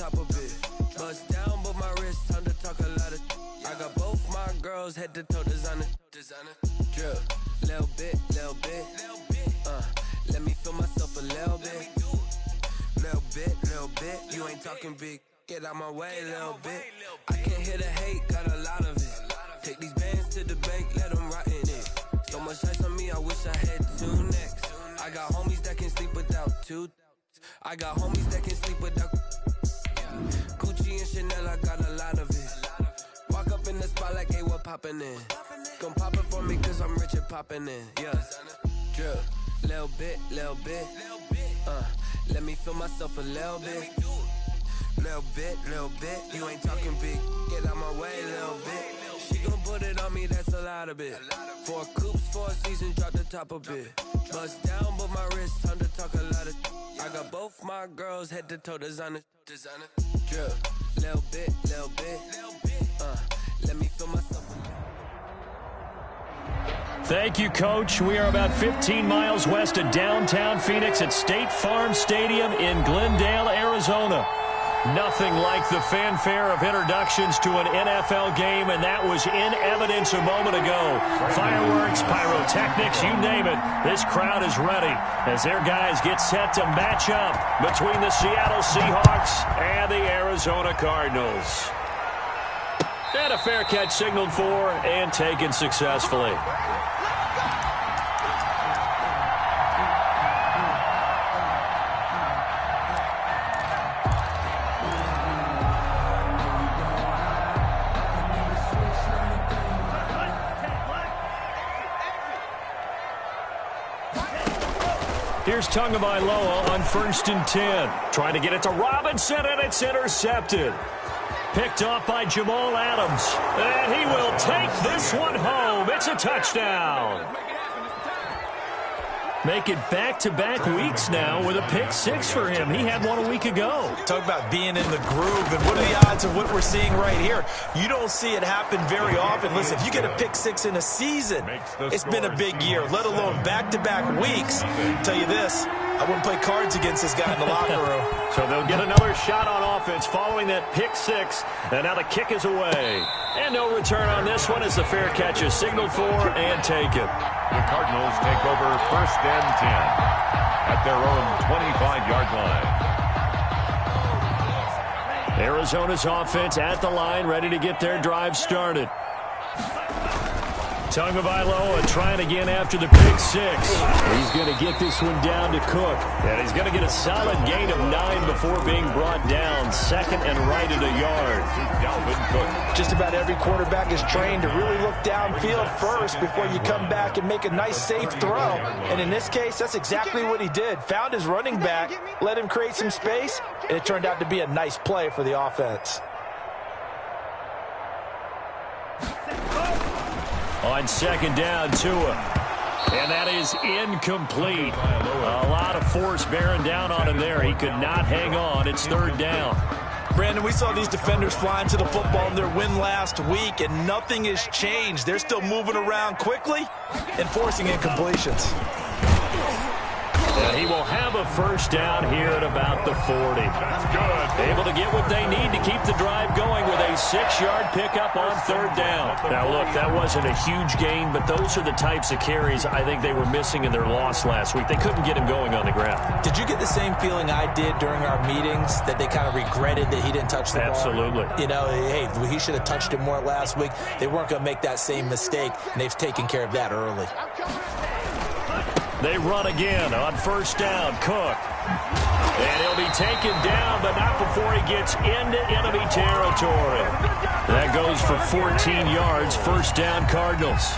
top of it. Bust down, but my wrist time to talk a lot of. I got both my girls head to toe designer. Drip, little bit. Let me feel myself a little bit. Little bit. You ain't talking big. Get out my way, little bit. I can't hear the hate, got a lot of it. Take these bands to the bank, let them rot in it. So much ice on me, I wish I had 2 necks. I got homies that can sleep without 2. I got homies that can sleep without. Gucci and Chanel, I got a lot of it. Walk up in the spot like, hey, what poppin' in? Come pop it for me, cause I'm rich and poppin' in. Yeah, drip, little bit. Let me feel myself a little bit. Little bit. You ain't talking big. Get out my way, little bit. She gon' put it on me, that's a lot of it. 4 coops, 4 seasons, drop the top a bit. Bust down, but my wrist, time to talk a lot of. I got both my girls head to toe designer. Drip, little bit. Let me feel myself. Thank you, Coach. We are about 15 miles west of downtown Phoenix at State Farm Stadium in Glendale, Arizona. Nothing like the fanfare of introductions to an NFL game, and that was in evidence a moment ago. Fireworks, pyrotechnics, you name it. This crowd is ready as their guys get set to match up between the Seattle Seahawks and the Arizona Cardinals. And a fair catch signaled for and taken successfully. Here's Tagovailoa on 1st and 10. Trying to get it to Robinson, and it's intercepted. Picked off by Jamal Adams. And he will take this one home. It's a touchdown. Make it back-to-back weeks now with a pick 6 for him. He had one a week ago. Talk about being in the groove, and what are the odds of what we're seeing right here? You don't see it happen very often. Listen, if you get a pick 6 in a season, it's been a big year, let alone back-to-back weeks. I'll tell you this, I wouldn't play cards against this guy in the locker room. So they'll get another shot on offense following that pick 6, and now the kick is away. And no return on this one as the fair catch is signaled for and taken. The Cardinals take over 1st and 10 at their own 25-yard line. Arizona's offense at the line, ready to get their drive started. Tagovailoa trying again after the pick 6. He's going to get this one down to Cook. And he's going to get a solid gain of 9 before being brought down. 2nd and right at a yard. Just about every quarterback is trained to really look downfield first before you come back and make a nice, safe throw. And in this case, that's exactly what he did. Found his running back, let him create some space, and it turned out to be a nice play for the offense. On 2nd down, Tua. And that is incomplete. A lot of force bearing down on him there. He could not hang on. It's 3rd down. Brandon, we saw these defenders flying to the football in their win last week, and nothing has changed. They're still moving around quickly and forcing incompletions. And he will have a 1st down here at about the 40. Able to get what they need to keep the drive going with a 6-yard pickup on 3rd down. Now, look, that wasn't a huge gain, but those are the types of carries I think they were missing in their loss last week. They couldn't get him going on the ground. Did you get the same feeling I did during our meetings, that they kind of regretted that he didn't touch the ball? Absolutely. You know, hey, he should have touched it more last week. They weren't going to make that same mistake, and they've taken care of that early. They run again on 1st down, Cook. And he'll be taken down, but not before he gets into enemy territory. That goes for 14 yards, 1st down Cardinals.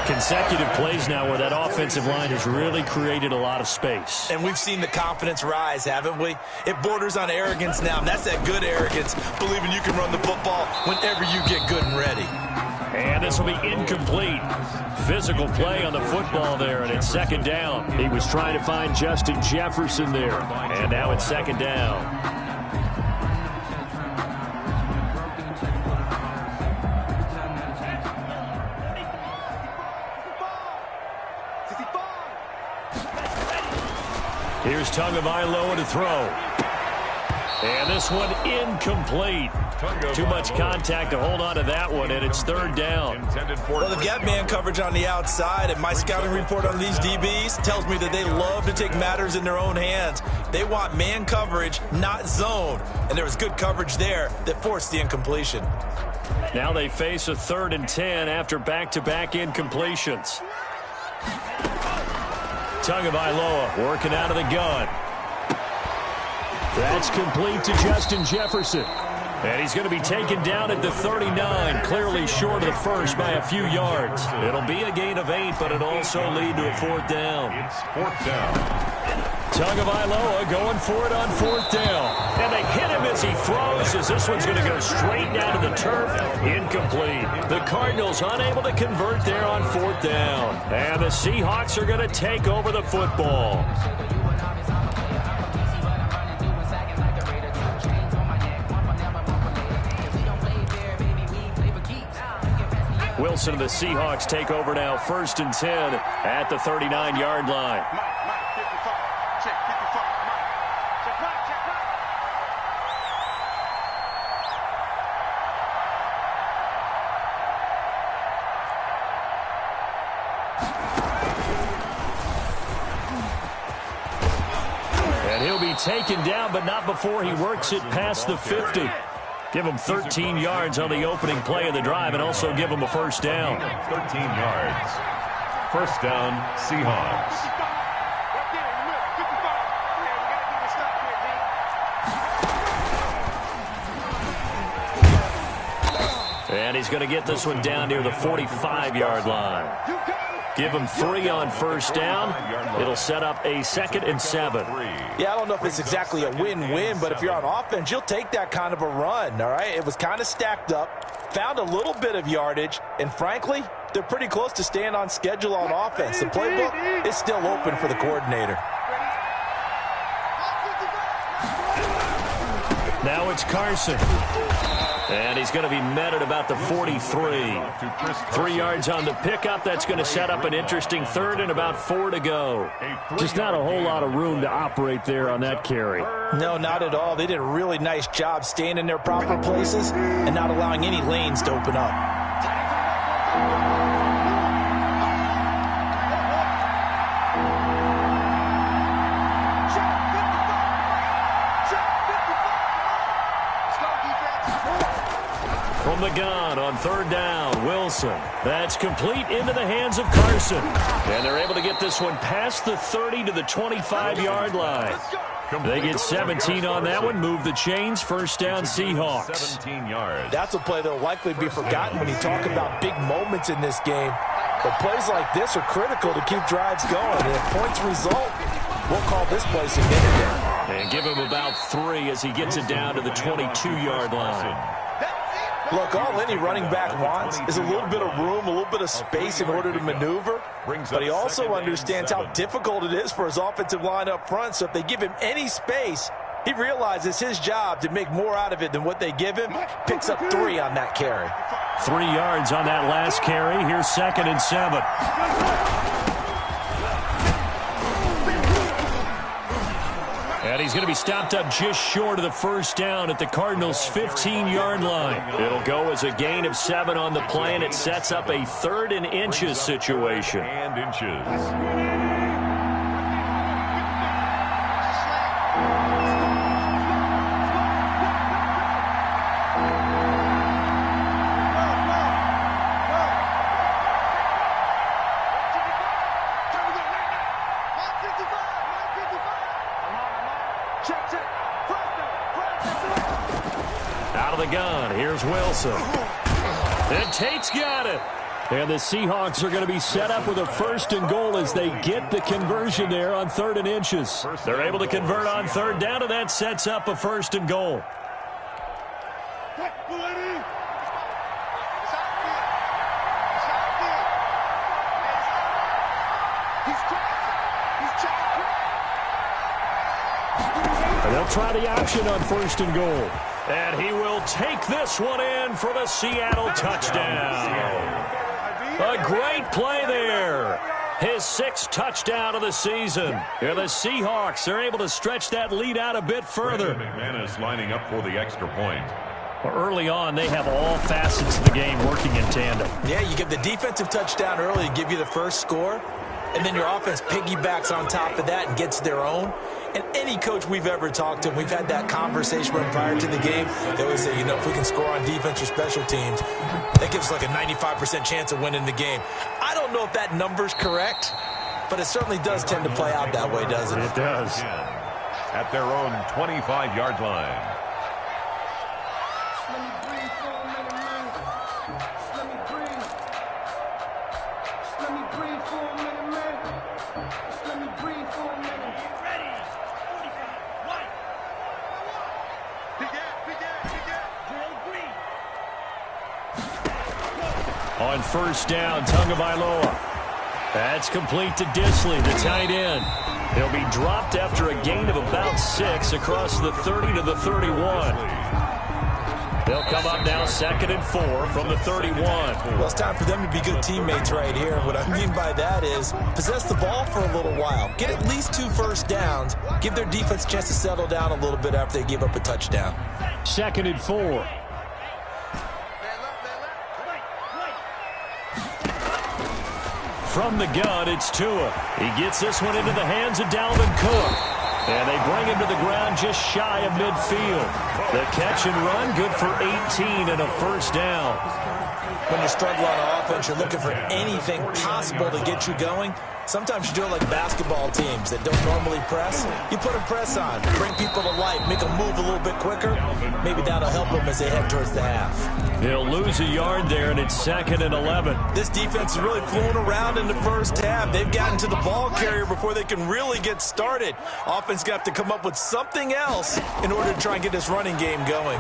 Consecutive plays now where that offensive line has really created a lot of space. And we've seen the confidence rise, haven't we? It borders on arrogance now, and that's that good arrogance, believing you can run the football whenever you get good and ready. And this will be incomplete. Physical play on the football there, and it's 2nd down. He was trying to find Justin Jefferson there, and now it's 2nd down. Here's Tagovailoa to throw. And this one incomplete. Too much contact to hold on to that one, and it's third down. Well, they've got man coverage on the outside, and my scouting report on these DBs tells me that they love to take matters in their own hands. They want man coverage, not zone. And there was good coverage there that forced the incompletion. Now they face a 3rd and 10 after back-to-back incompletions. Tagovailoa working out of the gun. That's complete to Justin Jefferson. And he's going to be taken down at the 39, clearly short of the first by a few yards. It'll be a gain of 8, but it'll also lead to a 4th down. It's 4th down. Tagovailoa going for it on 4th down. And they hit him as he throws, as this one's going to go straight down to the turf. Incomplete. The Cardinals unable to convert there on 4th down. And the Seahawks are going to take over the football. Wilson and the Seahawks take over now, 1st and 10 at the 39-yard line. And he'll be taken down, but not before he works it past the 50. Give him 13 yards on the opening play of the drive and also give him a 1st down. 13 yards. 1st down, Seahawks. And he's going to get this one down near the 45-yard line. Give him 3 on 1st down. It'll set up a 2nd and 7. Yeah, I don't know if it's exactly a win-win, but if you're on offense, you'll take that kind of a run, all right? It was kind of stacked up, found a little bit of yardage, and frankly, they're pretty close to staying on schedule on offense. The playbook is still open for the coordinator. Now it's Carson. And he's going to be met at about the 43. 3 yards on the pickup. That's going to set up an interesting 3rd and about 4 to go. Just not a whole lot of room to operate there on that carry. No, not at all. They did a really nice job staying in their proper places and not allowing any lanes to open up. From the gun on 3rd down, Wilson. That's complete into the hands of Carson. And they're able to get this one past the 30 to the 25-yard line. They get 17 on that one, move the chains, 1st down Seahawks. 17 yards. That's a play that will likely be forgotten when you talk about big moments in this game. But plays like this are critical to keep drives going. And if points result, we'll call this play significant. And give him about 3 as he gets it down to the 22-yard line. Look, all any running back wants is a little bit of room, a little bit of space in order to maneuver. But he also understands how difficult it is for his offensive line up front. So if they give him any space, he realizes his job to make more out of it than what they give him. Picks up 3 on that carry. 3 yards on that last carry. Here's 2nd and 7. And he's going to be stopped up just short of the 1st down at the Cardinals' 15-yard line. It'll go as a gain of 7 on the play, and it sets up a 3rd and inches situation. And inches. Out of the gun, here's Wilson. And Tate's got it. And the Seahawks are going to be set up with a 1st and goal as they get the conversion there on 3rd and inches. They're able to convert on 3rd down, and that sets up a 1st and goal. And they'll try the option on 1st and goal. And he will take this one in for the Seattle touchdown. A great play there. His 6th touchdown of the season. And the Seahawks are able to stretch that lead out a bit further. McManus lining up for the extra point. Early on, they have all facets of the game working in tandem. Yeah, you give the defensive touchdown early, give you the first score, and then your offense piggybacks on top of that and gets their own. And any coach we've ever talked to, we've had that conversation prior to the game. They always say, if we can score on defense or special teams, that gives us like a 95% chance of winning the game. I don't know if that number's correct, but it certainly does tend to play out that way, doesn't it? It does. At their own 25-yard line. On first down, Tagovailoa. That's complete to Disley, the tight end. He'll be dropped after a gain of about 6 across the 30 to the 31. They'll come up now 2nd and 4 from the 31. Well, it's time for them to be good teammates right here. And what I mean by that is possess the ball for a little while. Get at least 2 first downs. Give their defense a chance to settle down a little bit after they give up a touchdown. 2nd and 4. From the gun, it's Tua. He gets this one into the hands of Dalvin Cook. And they bring him to the ground just shy of midfield. The catch and run, good for 18 and a first down. When you struggle on offense, you're looking for anything possible to get you going. Sometimes you do it like basketball teams that don't normally press. You put a press on, bring people to life, make them move a little bit quicker. Maybe that'll help them as they head towards the half. He'll lose a yard there, and it's 2nd and 11. This defense is really flown around in the first half. They've gotten to the ball carrier before they can really get started. Offense got to come up with something else in order to try and get this running game going.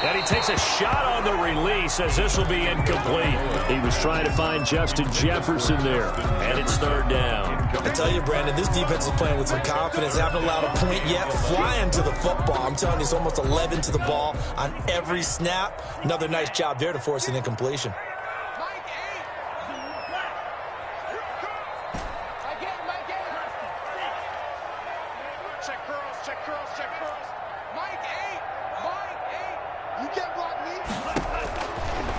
And he takes a shot on the release as this will be incomplete. He was trying to find Justin Jefferson there, and it's 3rd down. I tell you, Brandon, this defense is playing with some confidence. They haven't allowed a point yet, flying to the football. I'm telling you, it's almost 11 to the ball on every snap. Another nice job there to force an incompletion.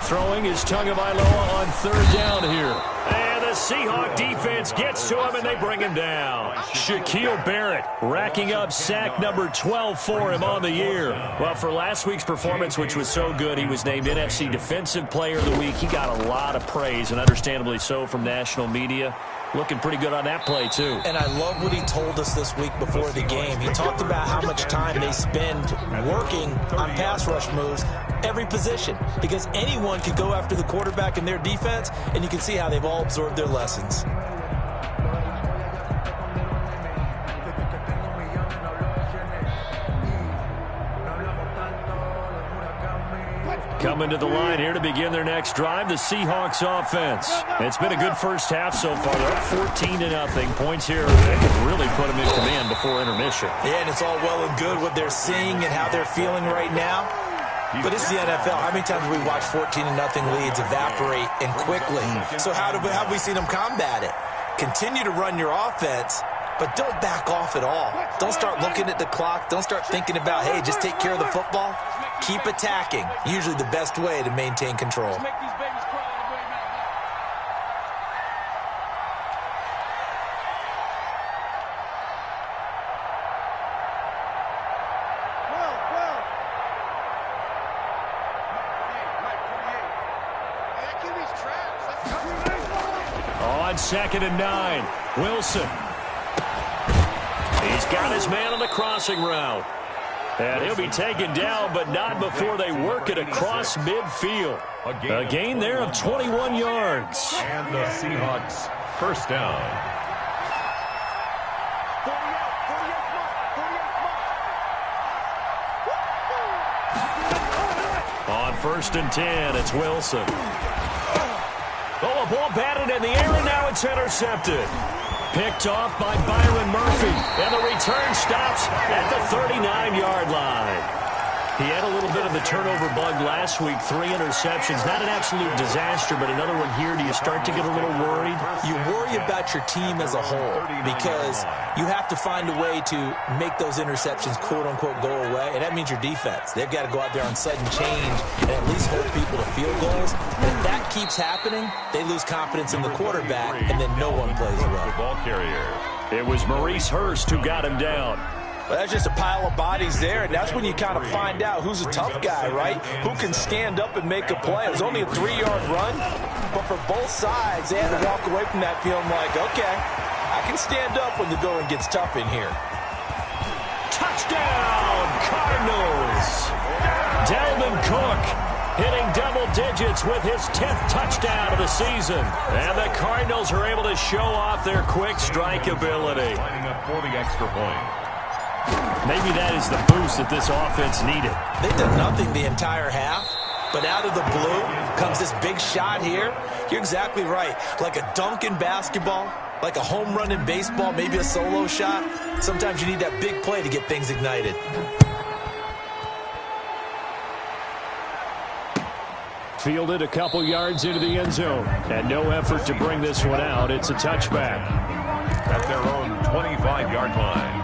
Throwing is Tagovailoa on 3rd down here. And the Seahawk defense gets to him, and they bring him down. Shaquille Barrett racking up sack number 12 for him on the year. Well, for last week's performance, which was so good, he was named NFC Defensive Player of the Week. He got a lot of praise, and understandably so, from national media. Looking pretty good on that play, too. And I love what he told us this week before the game. He talked about how much time they spend working on pass rush moves, every position, because anyone can go after the quarterback in their defense, and you can see how they've all absorbed their lessons. Coming to the line here to begin their next drive, the Seahawks offense. It's been a good first half so far. They're up 14-0. Points here, they can really put them in command before intermission. Yeah, and it's all well and good what they're seeing and how they're feeling right now. But it's the NFL. How many times have we watched 14-0 leads evaporate and quickly? So how have we seen them combat it? Continue to run your offense, but don't back off at all. Don't start looking at the clock. Don't start thinking about, hey, just take care of the football. Keep attacking. Usually the best way to maintain control. On 2nd and 9, Wilson. He's got his man on the crossing route. And he'll be taken down, but not before they work it across midfield. A gain there of 21 yards. And the Seahawks first down. On 1st and 10, it's Wilson. Oh, a ball batted in the air, and now it's intercepted. Picked off by Byron Murphy, and the return stops at the 39-yard line. He had a little bit of the the turnover bug last week, 3 interceptions. Not an absolute disaster, but another one here. Do you start to get a little worried? You worry about your team as a whole because you have to find a way to make those interceptions, quote-unquote, go away, and that means your defense. They've got to go out there on sudden change and at least hold people to field goals. And if that keeps happening, they lose confidence in the quarterback, and then no one plays well. The ball carrier. It was Maurice Hurst who got him down. Well, that's just a pile of bodies there, and that's when you kind of find out who's a tough guy, right? Who can stand up and make a play. It was only a 3-yard run, but for both sides, they had to walk away from that feeling like, okay, I can stand up when the going gets tough in here. Touchdown, Cardinals! Dalvin Cook hitting double digits with his 10th touchdown of the season. And the Cardinals are able to show off their quick strike ability. Lining up for the extra point. Maybe that is the boost that this offense needed. They did nothing the entire half, but out of the blue comes this big shot here. You're exactly right. Like a dunk in basketball, like a home run in baseball, maybe a solo shot. Sometimes you need that big play to get things ignited. Fielded a couple yards into the end zone, and no effort to bring this one out. It's a touchback. At their own 25-yard line.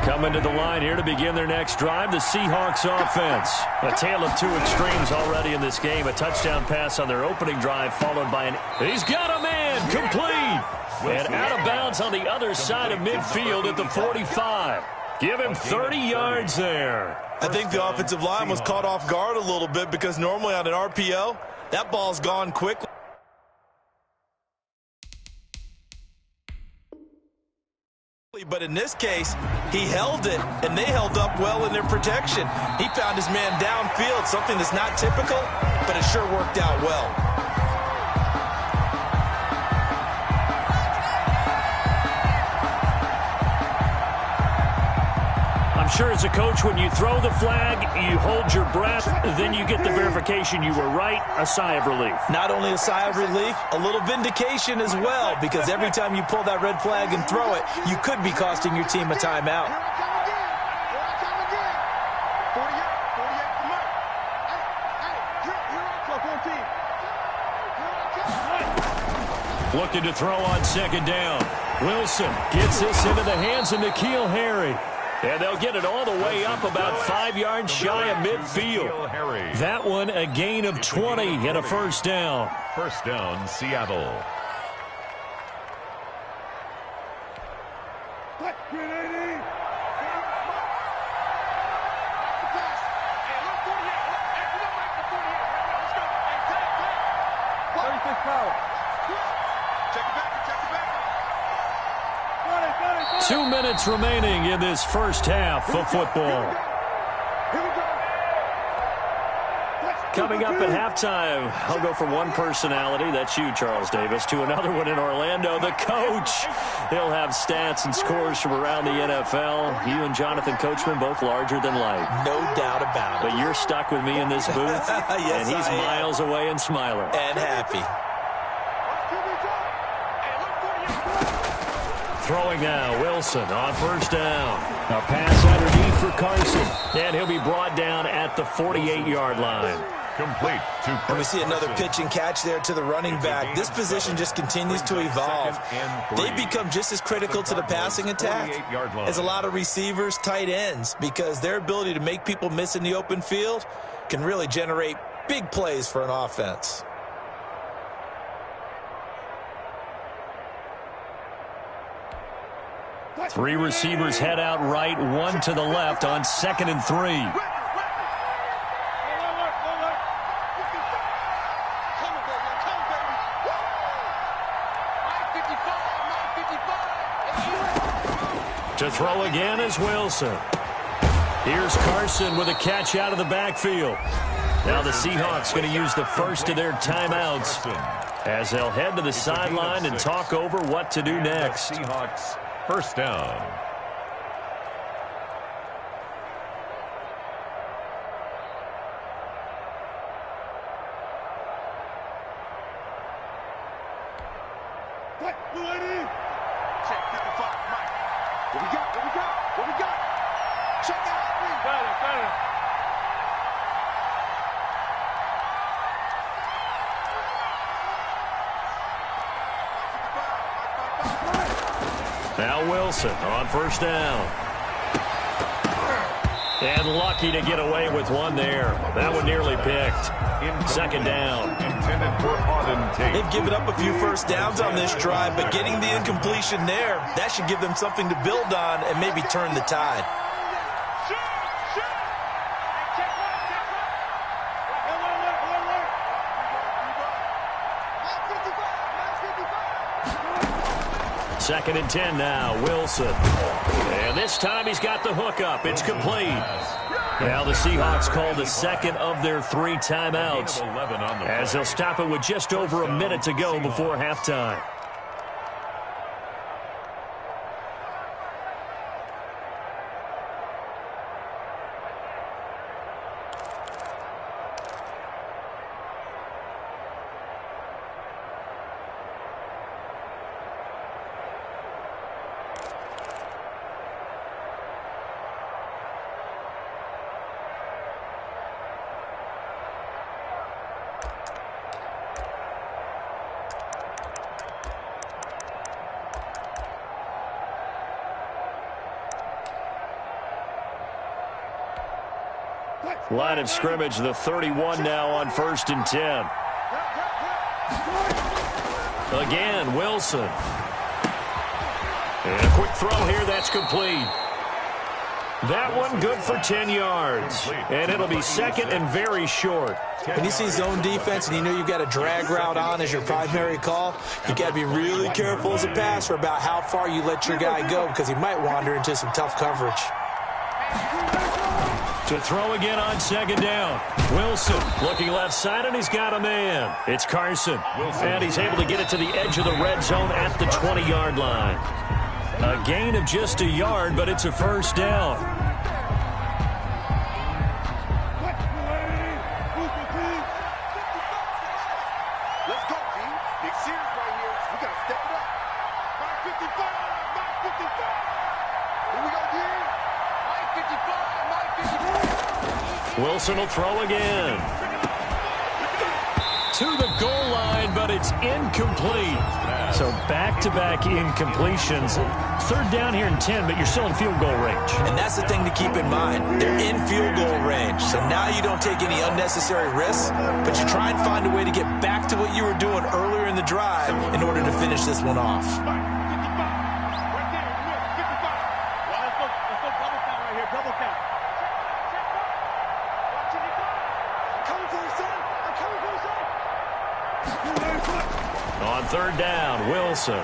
Coming to the line here to begin their next drive, the Seahawks offense. A tale of two extremes already in this game. A touchdown pass on their opening drive, followed by He's got a man, complete! And out of bounds on the other side of midfield at the 45. Give him 30 yards there. I think the offensive line was caught off guard a little bit because normally on an RPO, that ball's gone quickly. But in this case, he held it, and they held up well in their protection. He found his man downfield, something that's not typical, but it sure worked out well. I'm sure as a coach, when you throw the flag, you hold your breath, then you get the verification you were right, a sigh of relief. Not only a sigh of relief, a little vindication as well, because every time you pull that red flag and throw it, you could be costing your team a timeout. Looking to throw on second down. Wilson gets this into the hands of N'Keal Harry. And they'll get it all the way up about 5 yards shy of midfield. That one a gain of 20 and a first down. First down, Seattle. Two minutes remaining in this first half of football. Coming up at halftime, I'll go from one personality, that's you, Charles Davis, to another one in Orlando, the coach. He'll have stats and scores from around the NFL. You and Jonathan Coachman, both larger than life. No doubt about it. But you're stuck with me in this booth, yes, and he's miles away and smiling. And happy. Throwing now, Wilson on first down. A pass underneath for Carson. And he'll be brought down at the 48-yard line. Complete. And we see another pitch and catch there to the running back. This position just continues to evolve. They become just as critical to the passing attack as a lot of receivers, tight ends, because their ability to make people miss in the open field can really generate big plays for an offense. Three receivers head out right, one to the left on 2nd and 3. To throw again is Wilson. Here's Carson with a catch out of the backfield. Now the Seahawks going to use the first of their timeouts as they'll head to the sideline and talk over what to do next. Seahawks first down. Check 55, Mike. What we got? What we got? What we got? Check it out. Got it. Now Wilson on first down. And lucky to get away with one there. That one nearly picked. Second down. Intended for Auden Tate. They've given up a few first downs on this drive, but getting the incompletion there, that should give them something to build on and maybe turn the tide. Second and 10 now, Wilson. And this time he's got the hook up. It's complete. Now the Seahawks call the second of their 3 timeouts as they'll stop it with just over a minute to go before halftime. Line of scrimmage, the 31 now on first and 10. Again, Wilson. And a quick throw here, that's complete. That one good for 10 yards. And it'll be second and very short. When you see zone defense and you know you've got a drag route on as your primary call, you got to be really careful as a passer about how far you let your guy go because he might wander into some tough coverage. To throw again on second down. Wilson looking left side, and he's got a man. It's Carson. And he's able to get it to the edge of the red zone at the 20-yard line. A gain of just a yard, but it's a first down. Let's go, team. Big series right here. We got to step it up. Mark 55. Mark 55. Here we go, D. Mark 55. Wilson will throw again. To the goal line, but it's incomplete. So back-to-back incompletions. Third down here and 10, but you're still in field goal range. And that's the thing to keep in mind. They're in field goal range. So now you don't take any unnecessary risks, but you try and find a way to get back to what you were doing earlier in the drive in order to finish this one off. On third down, Wilson.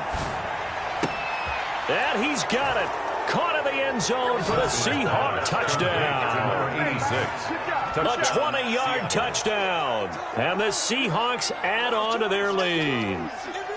And he's got it. Caught in the end zone for the Seahawk touchdown. 86. A 20-yard touchdown. And the Seahawks add on to their lead.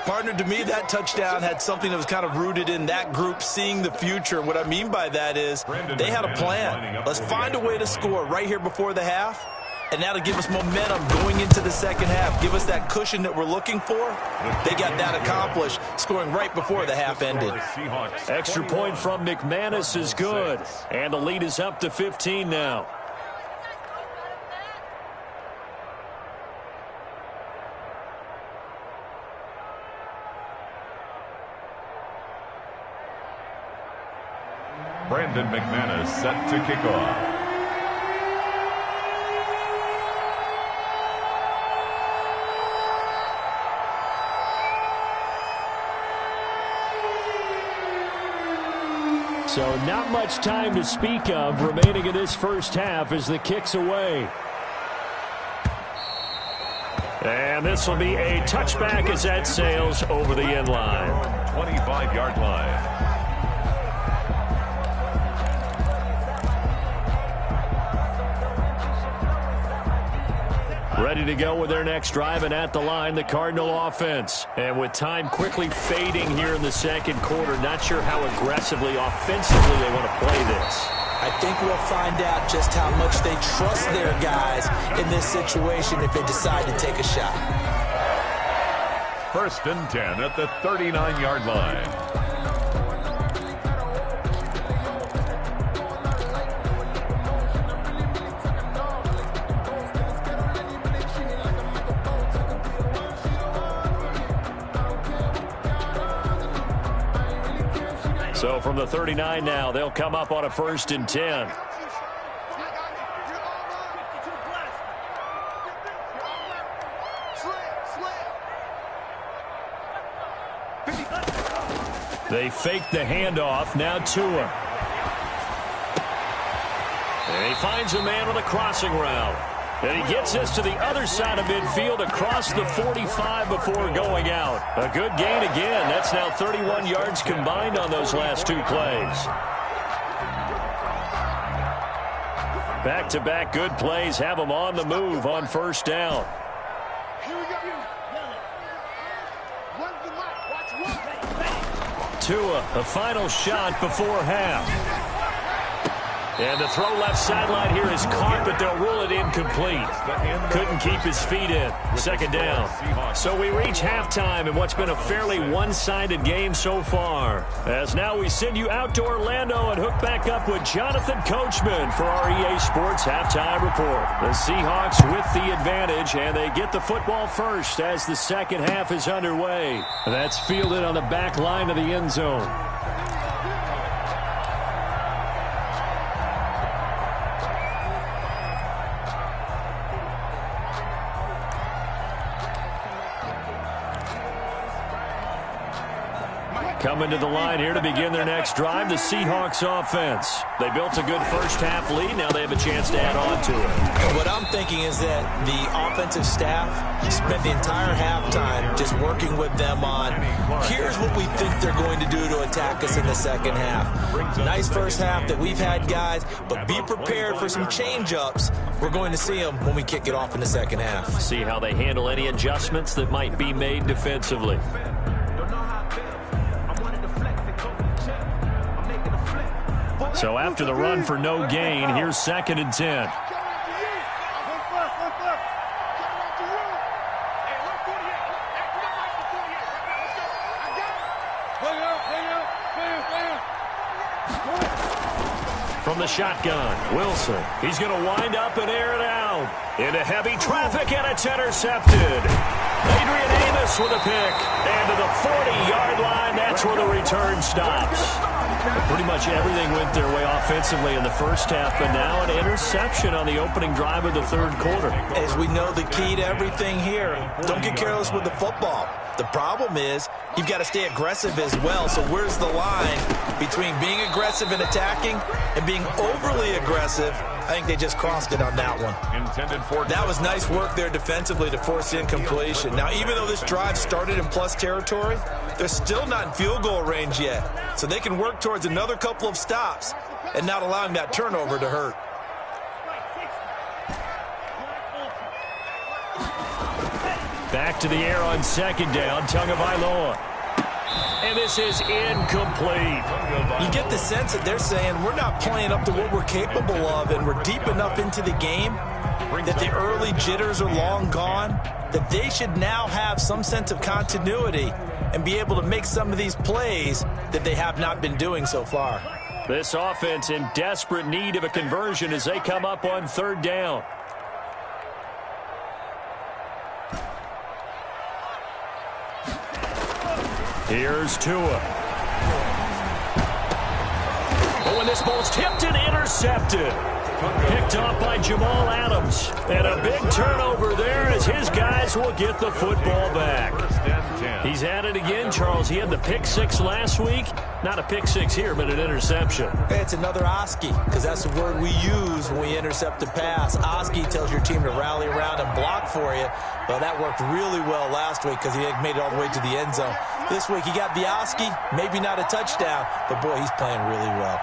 Partner, to me, that touchdown had something that was kind of rooted in that group seeing the future. What I mean by that is they had a plan. Let's find a way to score right here before the half. And that'll give us momentum going into the second half. Give us that cushion that we're looking for. They got that accomplished, scoring right before the half ended. Extra point from McManus is good. And the lead is up to 15 now. Brandon McManus set to kick off. So not much time to speak of remaining in this first half as the kick's away. And this will be a touchback as that sails over the end line. 25-yard line. Ready to go with their next drive, and at the line, the Cardinal offense. And with time quickly fading here in the second quarter, not sure how aggressively, offensively they want to play this. I think we'll find out just how much they trust their guys in this situation if they decide to take a shot. First and 10 at the 39-yard line. So from the 39 now, they'll come up on a 1st and 10. They fake the handoff. Now Tua. And he finds a man on the crossing route. And he gets this to the other side of midfield across the 45 before going out. A good gain again. That's now 31 yards combined on those last 2 plays. Back-to-back good plays have them on the move on 1st down. Tua, a final shot before half. And the throw left sideline here is caught, but they'll rule it incomplete. Couldn't keep his feet in. 2nd down. So we reach halftime in what's been a fairly one-sided game so far. As now we send you out to Orlando and hook back up with Jonathan Coachman for our EA Sports Halftime Report. The Seahawks with the advantage, and they get the football first as the 2nd half is underway. That's fielded on the back line of the end zone. Coming to the line here to begin their next drive, the Seahawks offense. They built a good 1st half lead. Now they have a chance to add on to it. What I'm thinking is that the offensive staff spent the entire halftime just working with them on, here's what we think they're going to do to attack us in the 2nd half. Nice 1st half that we've had, guys, but be prepared for some change-ups. We're going to see them when we kick it off in the 2nd half. See how they handle any adjustments that might be made defensively. So after the run for no gain, here's 2nd and 10. From the shotgun, Wilson. He's going to wind up and air it out. Into heavy traffic, and it's intercepted. Adrian Amos with a pick. And to the 40-yard line, that's where the return stops. Pretty much everything went their way offensively in the 1st half, but now an interception on the opening drive of the 3rd quarter. As we know, the key to everything here, don't get careless with the football. The problem is you've got to stay aggressive as well. So where's the line between being aggressive and attacking and being overly aggressive? I think they just crossed it on that one. That was nice work there defensively to force the incompletion. Now, even though this drive started in plus territory, they're still not in field goal range yet. So they can work towards another couple of stops and not allowing that turnover to hurt. Back to the air on 2nd down, Tagovailoa. And this is incomplete. You get the sense that they're saying we're not playing up to what we're capable of, and we're deep enough into the game that the early jitters are long gone, that they should now have some sense of continuity and be able to make some of these plays that they have not been doing so far. This offense in desperate need of a conversion as they come up on 3rd down. Here's Tua. Oh, and this ball's tipped and intercepted. Picked off by Jamal Adams. And a big turnover there as his guys will get the football back. He's at it again, Charles. He had the pick 6 last week. Not a pick 6 here, but an interception. It's another Oski, because that's the word we use when we intercept a pass. Oski tells your team to rally around and block for you. Well, that worked really well last week because he made it all the way to the end zone. This week he got the Oski, maybe not a touchdown, but boy, he's playing really well.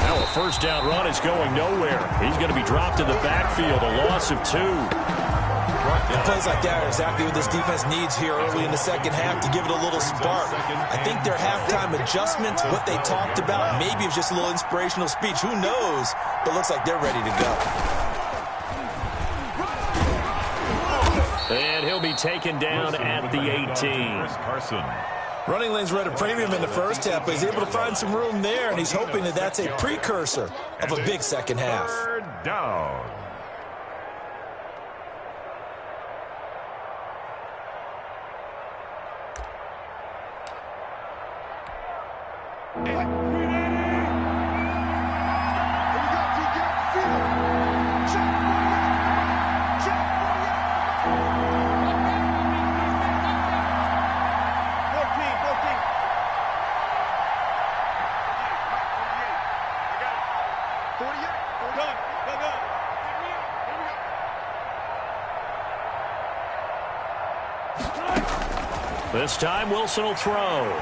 Now a 1st down run is going nowhere. He's going to be dropped in the backfield, a loss of 2. And plays like that are exactly what this defense needs here early in the 2nd half to give it a little spark. I think their halftime adjustments, what they talked about, maybe it was just a little inspirational speech. Who knows? But looks like they're ready to go. And he'll be taken down at the 18. Running lanes were at a premium in the 1st half, but he's able to find some room there, and he's hoping that that's a precursor of a big 2nd half. 3rd down. This time, Wilson will throw.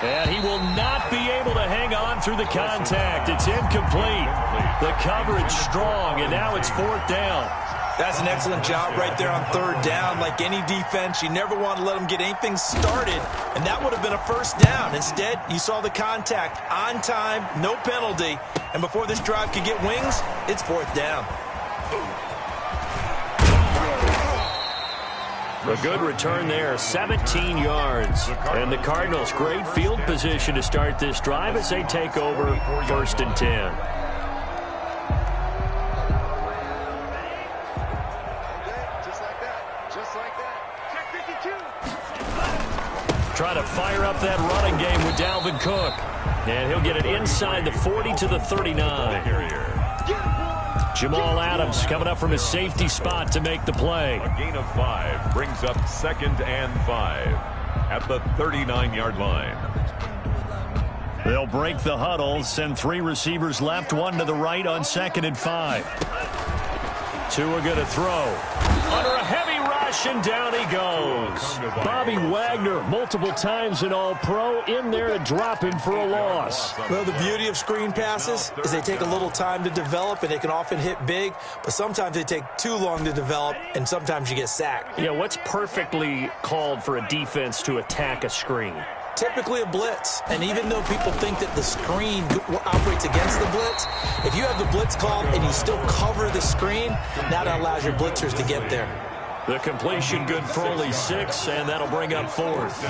And he will not be able to hang on through the contact. It's incomplete. The coverage strong, and now it's 4th down. That's an excellent job right there on 3rd down. Like any defense, you never want to let them get anything started, and that would have been a 1st down. Instead, you saw the contact on time, no penalty, and before this drive could get wings, it's 4th down. A good return there, 17 yards. And the Cardinals, great field position to start this drive as they take over 1st and 10. Just like that. Just like that. Check 52. Try to fire up that running game with Dalvin Cook. And he'll get it inside the 40 to the 39. Jamal Adams coming up from his safety spot to make the play. A gain of 5 brings up 2nd and 5 at the 39-yard line. They'll break the huddle, send 3 receivers left, 1 to the right on 2nd and 5. 2 are going to throw. Under a heavy rush, and down he goes. Bobby Wagner, multiple times an All-Pro, in there to drop him for a loss. Well, the beauty of screen passes is they take a little time to develop, and they can often hit big, but sometimes they take too long to develop, and sometimes you get sacked. Yeah, what's perfectly called for a defense to attack a screen? Typically a blitz, and even though people think that the screen operates against the blitz, if you have the blitz called and you still cover the screen, now that allows your blitzers to get there. The completion good for only 6, and that'll bring up 4th.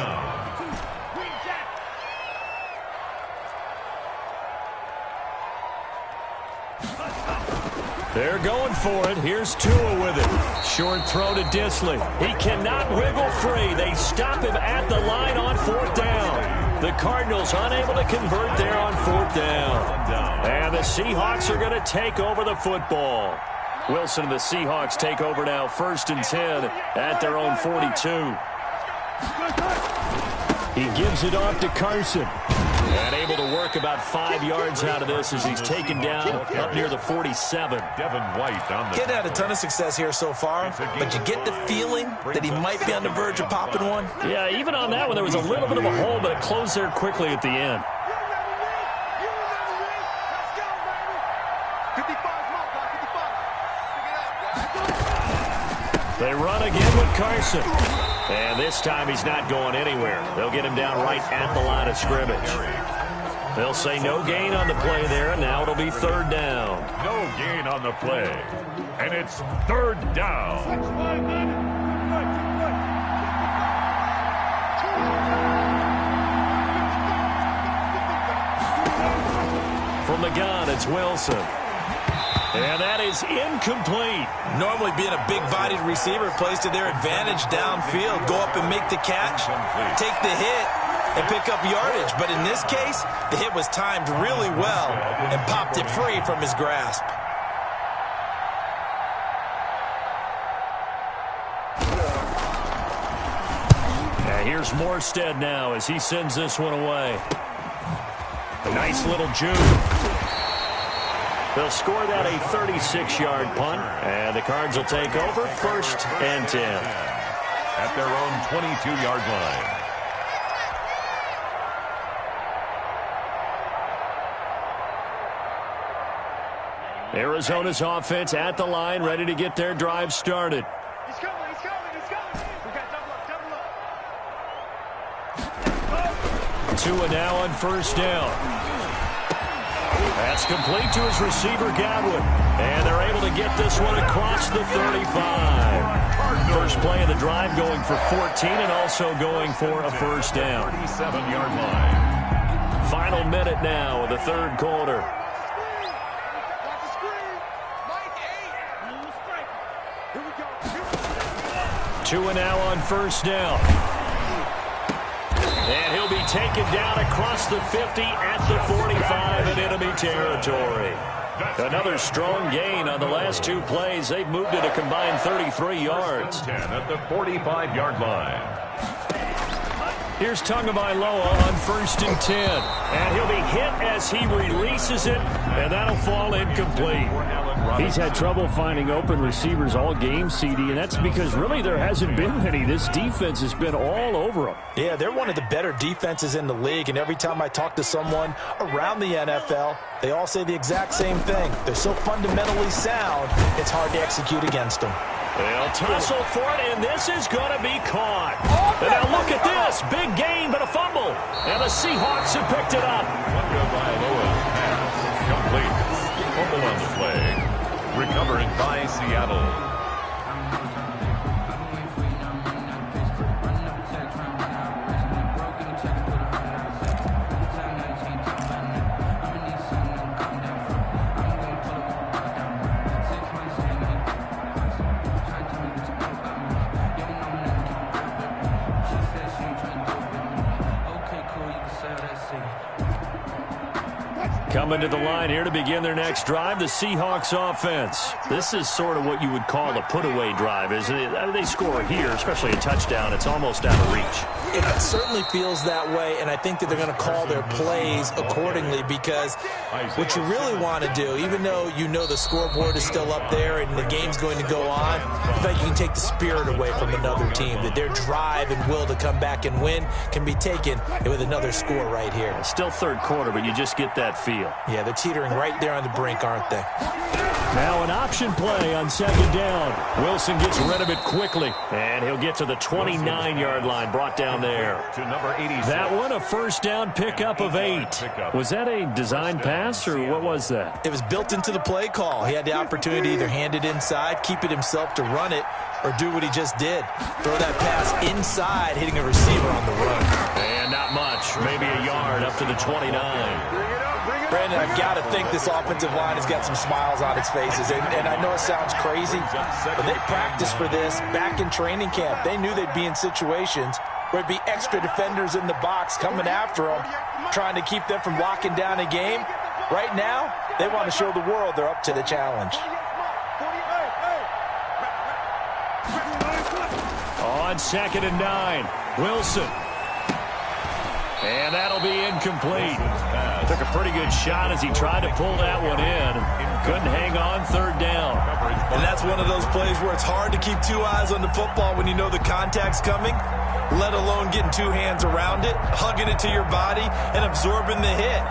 They're going for it. Here's Tua with it. Short throw to Disley. He cannot wiggle free. They stop him at the line on 4th down. The Cardinals unable to convert there on 4th down. And the Seahawks are going to take over the football. Wilson and the Seahawks take over now 1st and 10 at their own 42. He gives it off to Carson. And able to work about 5 yards out of this as he's taken down up near the 47. Devin White on the Getting had a ton of success here so far, but you get the feeling that he might be on the verge of popping one. Yeah, even on that one, there was a little bit of a hole, but it closed there quickly at the end. They run again with Carson. And this time he's not going anywhere. They'll get him down right at the line of scrimmage. They'll say no gain on the play there, and now it'll be 3rd down. No gain on the play. And it's 3rd down. From the gun, it's Wilson. And that is incomplete. Normally being a big-bodied receiver plays to their advantage downfield. Go up and make the catch, take the hit, and pick up yardage. But in this case, the hit was timed really well and popped it free from his grasp. And here's Morstead now as he sends this one away. A nice little juke. They'll score that a 36-yard punt, and the Cards will take over 1st and 10. At their own 22-yard line. Arizona's offense at the line, ready to get their drive started. He's coming, he's coming, he's coming. We got double up. Tua now on 1st down. That's complete to his receiver, Godwin. And they're able to get this one across the 35. First play of the drive going for 14 and also going for a 1st down. 37-yard line. Final minute now of the 3rd quarter. Tua now on 1st down. And he'll be taken down across the 50 at the 45 in enemy territory. Another strong gain on the last two plays. They've moved it a combined 33 yards. 10 at the 45-yard line. Here's Tagovailoa on 1st and 10. And he'll be hit as he releases it, and that'll fall incomplete. He's had trouble finding open receivers all game, CD, and that's because really there hasn't been many. This defense has been all over them. Yeah, they're one of the better defenses in the league, and every time I talk to someone around the NFL, they all say the exact same thing. They're so fundamentally sound, it's hard to execute against them. They'll tussle for it, and this is going to be caught. And now look at this. Big gain, but a fumble. And the Seahawks have picked it up. Tagovailoa's pass complete. Fumble on the play. Recovered by Seattle. Coming to the line here to begin their next drive, the Seahawks offense. This is sort of what you would call a put-away drive, isn't it? I mean, they score here, especially a touchdown. It's almost out of reach. It certainly feels that way, and I think that they're going to call their plays accordingly because what you really want to do, even though you know the scoreboard is still up there and the game's going to go on, I think you can take the spirit away from another team, that their drive and will to come back and win can be taken with another score right here. Still third quarter, but you just get that feel. Yeah, they're teetering right there on the brink, aren't they? Now an option play on 2nd down. Wilson gets rid of it quickly, and he'll get to the 29-yard line, brought down there. To number 86. That one, a 1st down pickup of 8. Was that a design pass, or what was that? It was built into the play call. He had the opportunity to either hand it inside, keep it himself to run it, or do what he just did. Throw that pass inside, hitting a receiver on the run. And not much, maybe a yard up to the 29. Brandon, I've got to think this offensive line has got some smiles on its faces. And I know it sounds crazy, but they practiced for this back in training camp. They knew they'd be in situations where it'd be extra defenders in the box coming after them, trying to keep them from locking down a game. Right now, they want to show the world they're up to the challenge. On 2nd and 9, Wilson. And that'll be incomplete. Took a pretty good shot as he tried to pull that one in. Couldn't hang on 3rd down. And that's one of those plays where it's hard to keep two eyes on the football when you know the contact's coming, let alone getting two hands around it, hugging it to your body, and absorbing the hit.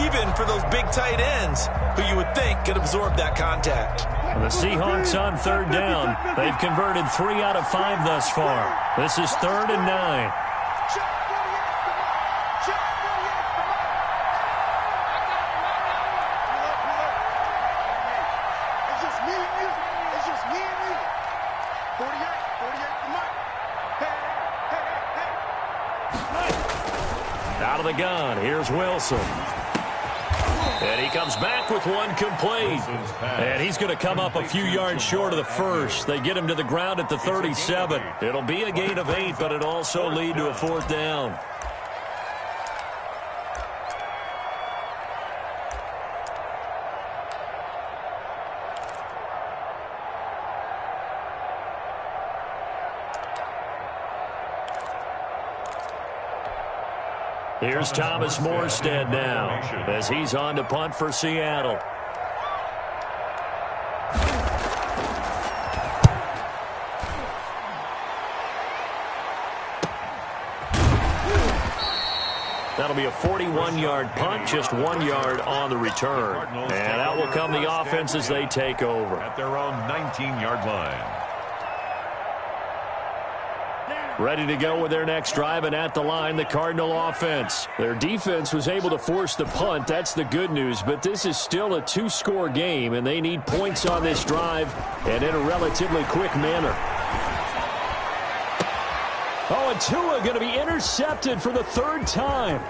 Even for those big tight ends who you would think could absorb that contact. The Seahawks on 3rd down. They've converted 3 out of 5 thus far. This is 3rd and 9. Out of the gun, here's Wilson. And he comes back with one complete. And he's going to come up a few yards short of the first. They get him to the ground at the 37. It'll be a gain of 8, but it'll also lead to a 4th down. Here's Thomas Morstead now as he's on to punt for Seattle. That'll be a 41-yard punt, just 1 yard on the return. And out will come the offense as they take over. At their own 19-yard line. Ready to go with their next drive, and at the line, the Cardinal offense. Their defense was able to force the punt. That's the good news, but this is still a 2-score game, and they need points on this drive and in a relatively quick manner. Oh, and Tua going to be intercepted for the 3rd time.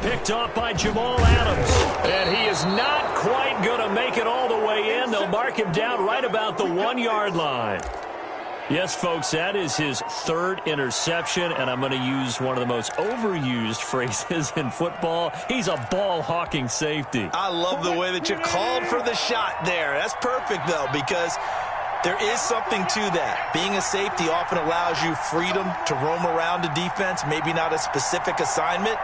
Picked off by Jamal Adams, and he is not quite going to make it all the way in. They'll mark him down right about the 1 yard line. Yes, folks, that is his third interception, and I'm going to use one of the most overused phrases in football. He's a ball-hawking safety. I love the way that you called for the shot there. That's perfect, though, because there is something to that. Being a safety often allows you freedom to roam around a defense, maybe not a specific assignment.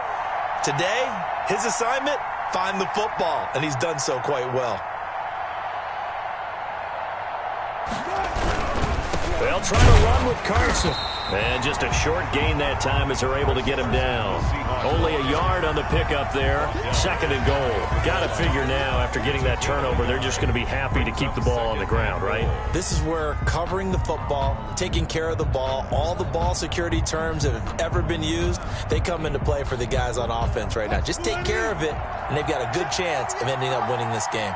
Today, his assignment, find the football, and he's done so quite well. They'll try to run with Carson. And just a short gain that time as they're able to get him down. Only a yard on the pickup there. 2nd and goal. Got to figure now, after getting that turnover, they're just going to be happy to keep the ball on the ground, right? This is where covering the football, taking care of the ball, all the ball security terms that have ever been used, they come into play for the guys on offense right now. Just take care of it, and they've got a good chance of ending up winning this game.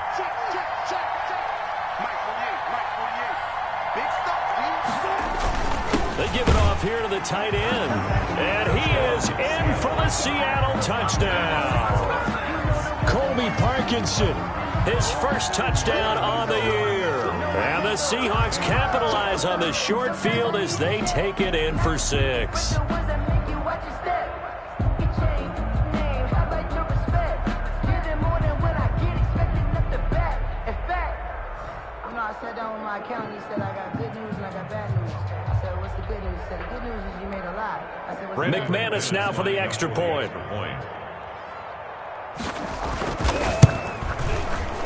They give it off here to the tight end. And he is in for the Seattle touchdown. Colby Parkinson, his first touchdown on the year. And the Seahawks capitalize on the short field as they take it in for 6. I sat down with my accountant. He said, I got good news and I got bad news. I said, what's the good news? He said, the good news is you made a lot. I said, what's McManus now for the extra point.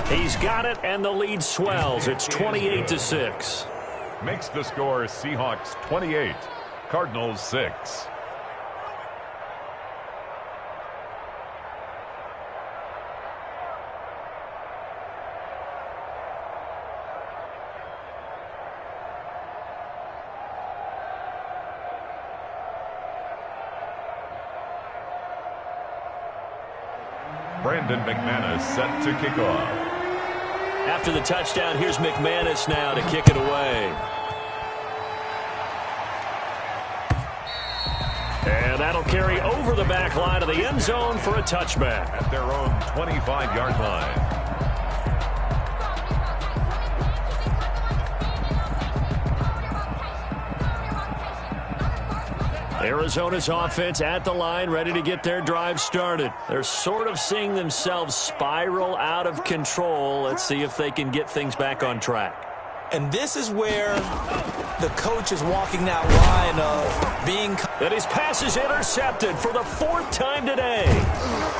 He's got it, and the lead swells. It's 28-6. Makes the score Seahawks 28, Cardinals 6. Brandon McManus set to kick off. After the touchdown, here's McManus now to kick it away. And that'll carry over the back line of the end zone for a touchback. At their own 25-yard line. Arizona's offense at the line, ready to get their drive started. They're sort of seeing themselves spiral out of control. Let's see if they can get things back on track. And this is where the coach is walking that line of being... And his pass is intercepted for the 4th time today.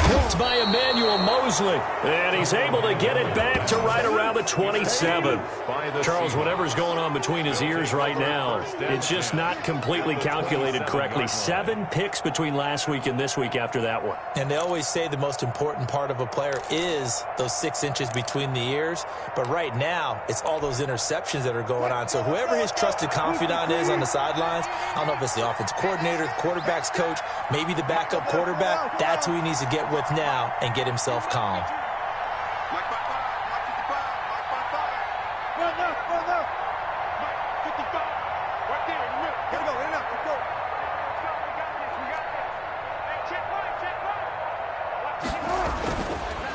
Picked by Emmanuel Mosley. And he's able to get it back to right around the 27. Charles, whatever's going on between his ears right now, it's just not completely calculated correctly. 7 picks between last week and this week after that one. And they always say the most important part of a player is those 6 inches between the ears. But right now, it's all those interceptions that are going on. So whoever his trusted confidant is on the sidelines, I don't know if it's the offense coordinator, the quarterback's coach, maybe the backup quarterback, that's who he needs to get with now and get himself calm.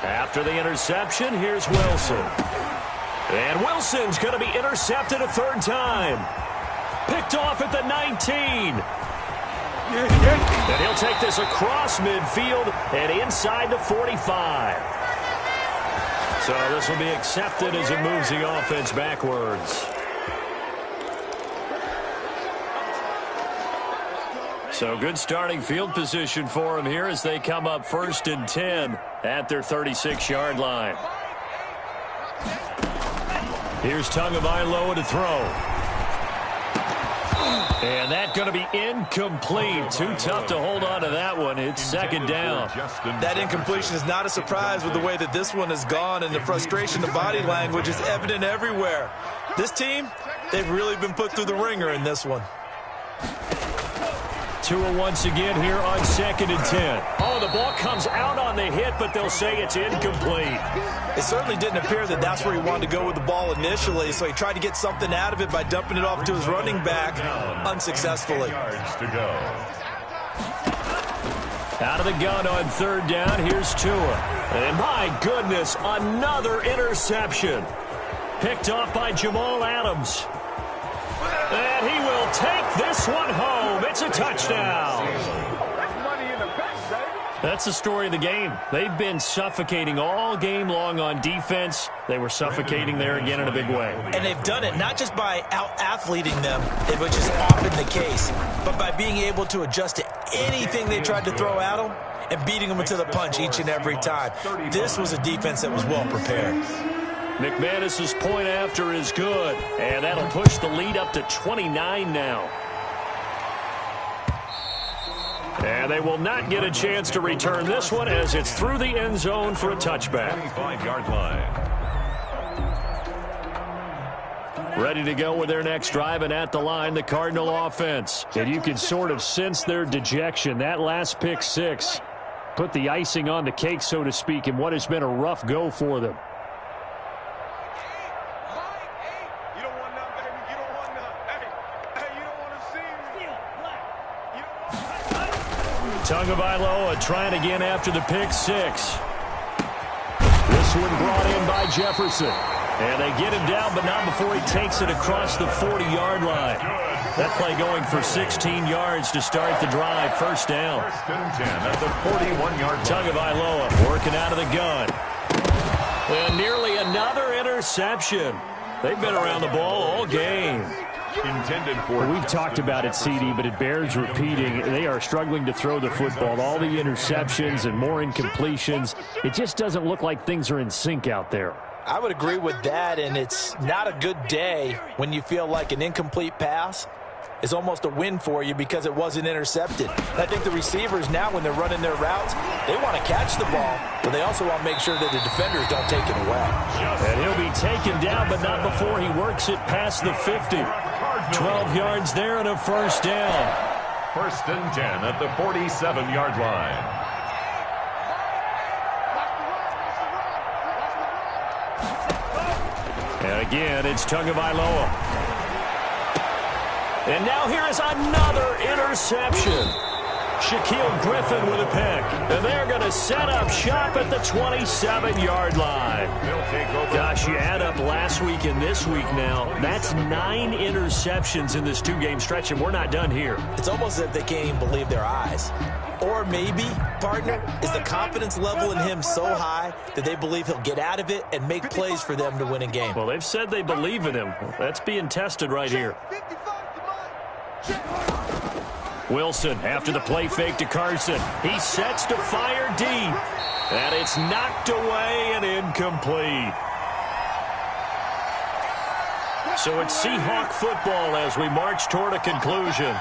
After the interception, here's Wilson. And Wilson's going to be intercepted a 3rd time. Picked off at the 19. And he'll take this across midfield and inside the 45. So this will be accepted as it moves the offense backwards. So good starting field position for him here as they come up 1st and 10 at their 36-yard line. Here's Tagovailoa to throw. And that's going to be incomplete. Too tough to hold on to that one. It's 2nd down. That incompletion is not a surprise with the way that this one has gone, and the frustration, the body language is evident everywhere. This team, they've really been put through the ringer in this one. Tua once again here on 2nd and 10. Oh, the ball comes out on the hit, but they'll say it's incomplete. It certainly didn't appear that that's where he wanted to go with the ball initially, so he tried to get something out of it by dumping it off to his running back unsuccessfully. Yards to go. Out of the gun on 3rd down, here's Tua. And my goodness, another interception. Picked off by Jamal Adams. And he this one home. It's a touchdown. That's the story of the game. They've been suffocating all game long on defense. They were suffocating there again in a big way. And they've done it not just by out-athleting them, which is often the case, but by being able to adjust to anything they tried to throw at them and beating them into the punch each and every time. This was a defense that was well prepared. McManus's point after is good, and that'll push the lead up to 29 now. And they will not get a chance to return this one as it's through the end zone for a touchback. 25-yard line. Ready to go with their next drive, and at the line, the Cardinal offense. And you can sort of sense their dejection. That last pick six put the icing on the cake, so to speak, in what has been a rough go for them. Tagovailoa trying again after the pick six. This one brought in by Jefferson. And they get him down, but not before he takes it across the 40-yard line. That play going for 16 yards to start the drive. First down. First and 10 at the 41-yard line. Tagovailoa working out of the gun. And nearly another interception. They've been around the ball all game. Intended for. We've talked about it, CD, but it bears repeating. They are struggling to throw the football. All the interceptions and more incompletions. It just doesn't look like things are in sync out there. I would agree with that, and it's not a good day when you feel like an incomplete pass is almost a win for you because it wasn't intercepted. I think the receivers now, when they're running their routes, they want to catch the ball, but they also want to make sure that the defenders don't take it away. And he'll be taken down, but not before he works it past the 50. 12 yards there and a first down. First and 10 at the 47-yard line. And again, it's Tagovailoa. And now here is another interception. Shaquille Griffin with a pick. And they're going to set up shop at the 27-yard line. Gosh, you add up last week and this week now. That's 9 interceptions in this two-game stretch, and we're not done here. It's almost as if they can't even believe their eyes. Or maybe, partner, is the confidence level in him so high that they believe he'll get out of it and make plays for them to win a game. Well, they've said they believe in him. That's being tested right here. Wilson after the play fake to Carson. He sets to fire deep. And it's knocked away and incomplete. So it's Seahawk football as we march toward a conclusion.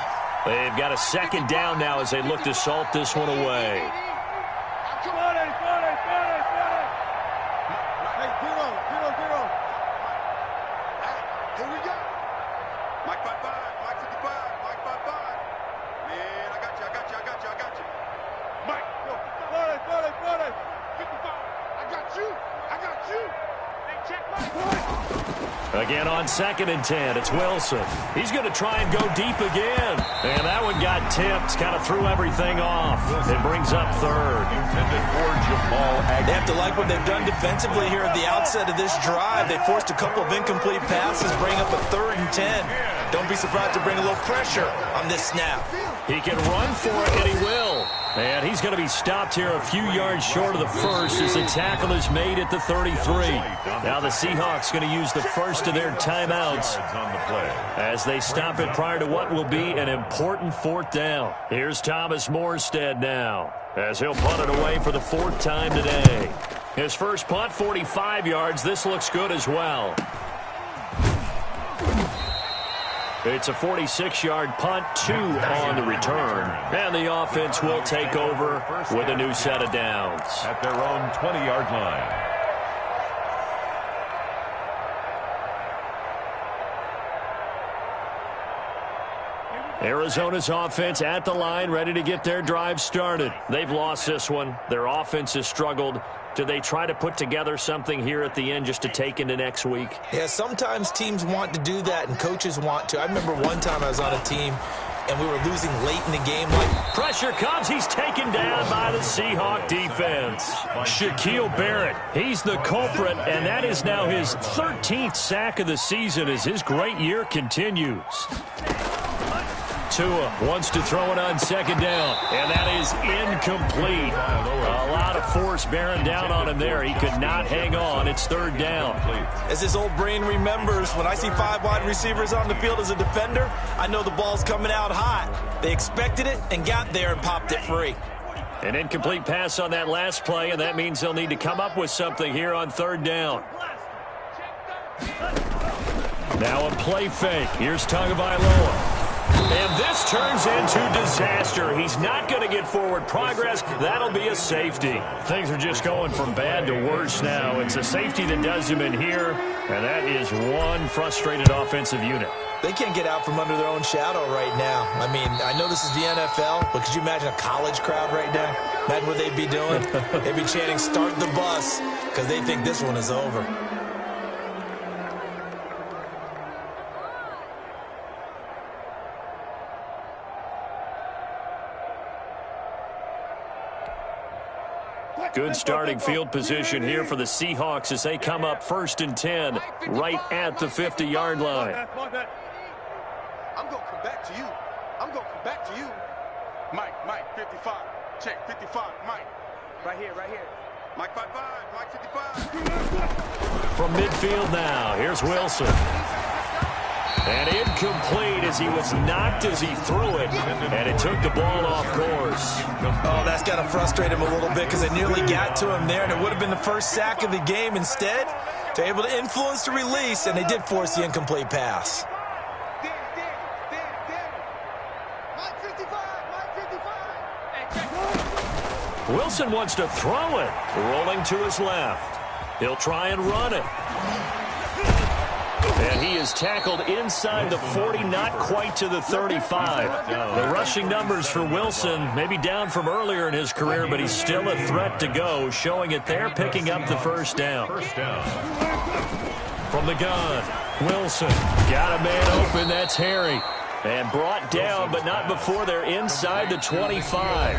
They've got a second down now as they look to salt this one away. Again on 2nd and 10, it's Wilson. He's going to try and go deep again. And that one got tipped, kind of threw everything off. It brings up third. They have to like what they've done defensively here at the outset of this drive. They forced a couple of incomplete passes, bring up a 3rd and 10. Don't be surprised to bring a little pressure on this snap. He can run for it, and he will. And he's going to be stopped here a few yards short of the first as the tackle is made at the 33. Now the Seahawks going to use the first of their timeouts as they stop it prior to what will be an important 4th down. Here's Thomas Morstead now as he'll punt it away for the 4th time today. His first punt, 45 yards. This looks good as well. It's a 46-yard punt, 2 on the return. And the offense will take over with a new set of downs. At their own 20-yard line. Arizona's offense at the line, ready to get their drive started. They've lost this one. Their offense has struggled. Do they try to put together something here at the end just to take into next week? Yeah, sometimes teams want to do that and coaches want to. I remember one time I was on a team and we were losing late in the game. Pressure comes. He's taken down by the Seahawk defense. Shaquille Barrett, he's the culprit, and that is now his 13th sack of the season as his great year continues. Tua wants to throw it on second down, and that is incomplete. A lot of force bearing down on him there. He could not hang on. It's third down. As his old brain remembers, when I see 5 wide receivers on the field as a defender, I know the ball's coming out hot. They expected it and got there and popped it free. An incomplete pass on that last play, and that means they'll need to come up with something here on third down. Now a play fake. Here's Tagovailoa. And this turns into disaster. He's not going to get forward progress. That'll be a safety. Things are just going from bad to worse now. It's a safety that does him in here, and that is one frustrated offensive unit. They can't get out from under their own shadow right now. I mean, I know this is the NFL, but could you imagine a college crowd right now? Imagine what they'd be doing. They'd be chanting, "Start the bus," because they think this one is over. Good starting field position here for the Seahawks as they come up 1st and 10 right at the 50-yard line. I'm going to come back to you. I'm going to come back to you. Mike, 55. Check, 55. Mike, right here. Mike, 55. Mike, 55. From midfield now, here's Wilson. And incomplete as he was knocked as he threw it, and it took the ball off course. Oh, that's got to frustrate him a little bit because it nearly got to him there, and it would have been the first sack of the game. Instead, they're able to influence the release, and they did force the incomplete pass. Wilson wants to throw it, rolling to his left. He'll try and run it. And he is tackled inside the 40, not quite to the 35. The rushing numbers for Wilson may be down from earlier in his career, but he's still a threat to go, showing it there, picking up the first down. From the gun, Wilson got a man open. That's Harry. And brought down, but not before they're inside the 25.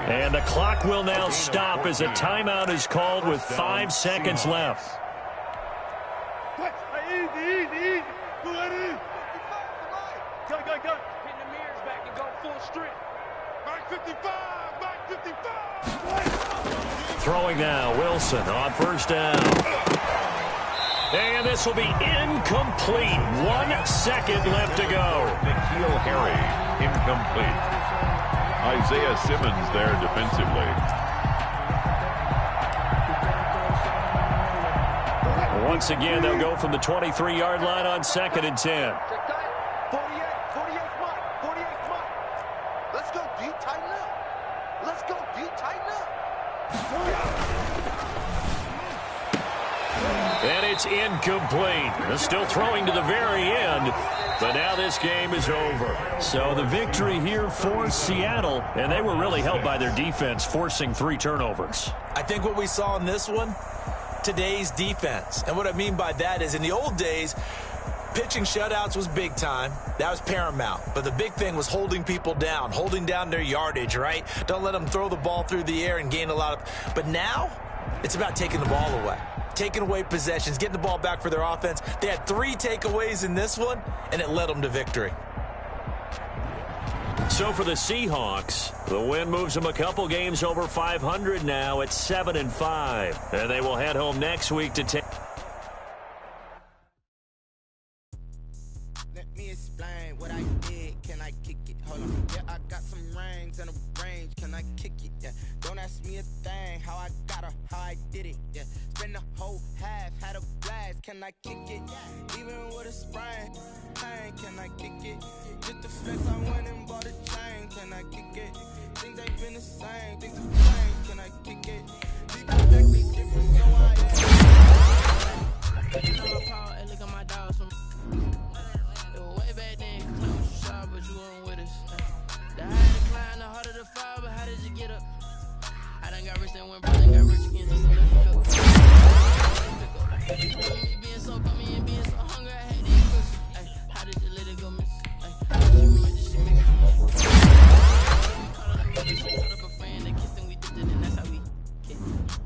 And the clock will now stop as a timeout is called with 5 seconds left. Easy. Go ahead in. Go. Pin the mirrors back and go full strength. Mike 55. Throwing now, Wilson on first down. And this will be incomplete. 1 second left to go. N'Keal Harry, incomplete. Isaiah Simmons there defensively. Once again, they'll go from the 23-yard line on 2nd and 10. 48 Mike. Let's go deep, tighten up. And it's incomplete. They're still throwing to the very end, but now this game is over. So the victory here for Seattle, and they were really helped by their defense, forcing 3 turnovers. I think what we saw in this one, today's defense. And what I mean by that is in the old days, pitching shutouts was big time. That was paramount. But the big thing was holding people down, holding down their yardage, right? Don't let them throw the ball through the air and gain a lot of... But now, it's about taking the ball away. Taking away possessions, getting the ball back for their offense. They had 3 takeaways in this one, and it led them to victory. So for the Seahawks, the win moves them a couple games over 500 now at 7-5. And they will head home next week to take... Let me explain what I did. Can I kick it? Hold on. Yeah, I got some rings and a range. Can I kick it? Yeah. Don't ask me a thing. How I got her, how I did it. Yeah. Spend the whole half, had a blast. Can I kick it? Even with a sprain. Can I kick it? Just the flex, I went and bought a chain. Can I kick it? Things ain't been the same. Things have changed. Can I kick it? People back me different, so I am. You know my power, hey, look at my dogs from. It was way back then, cause I was shy, but you weren't with us. The higher the climb, the harder the fall, but how did you get up? I done got rich and went broke, and got rich again, just so let me go. Me being so bummy and being so hungry, I hate these pussy. How did you let it go, miss?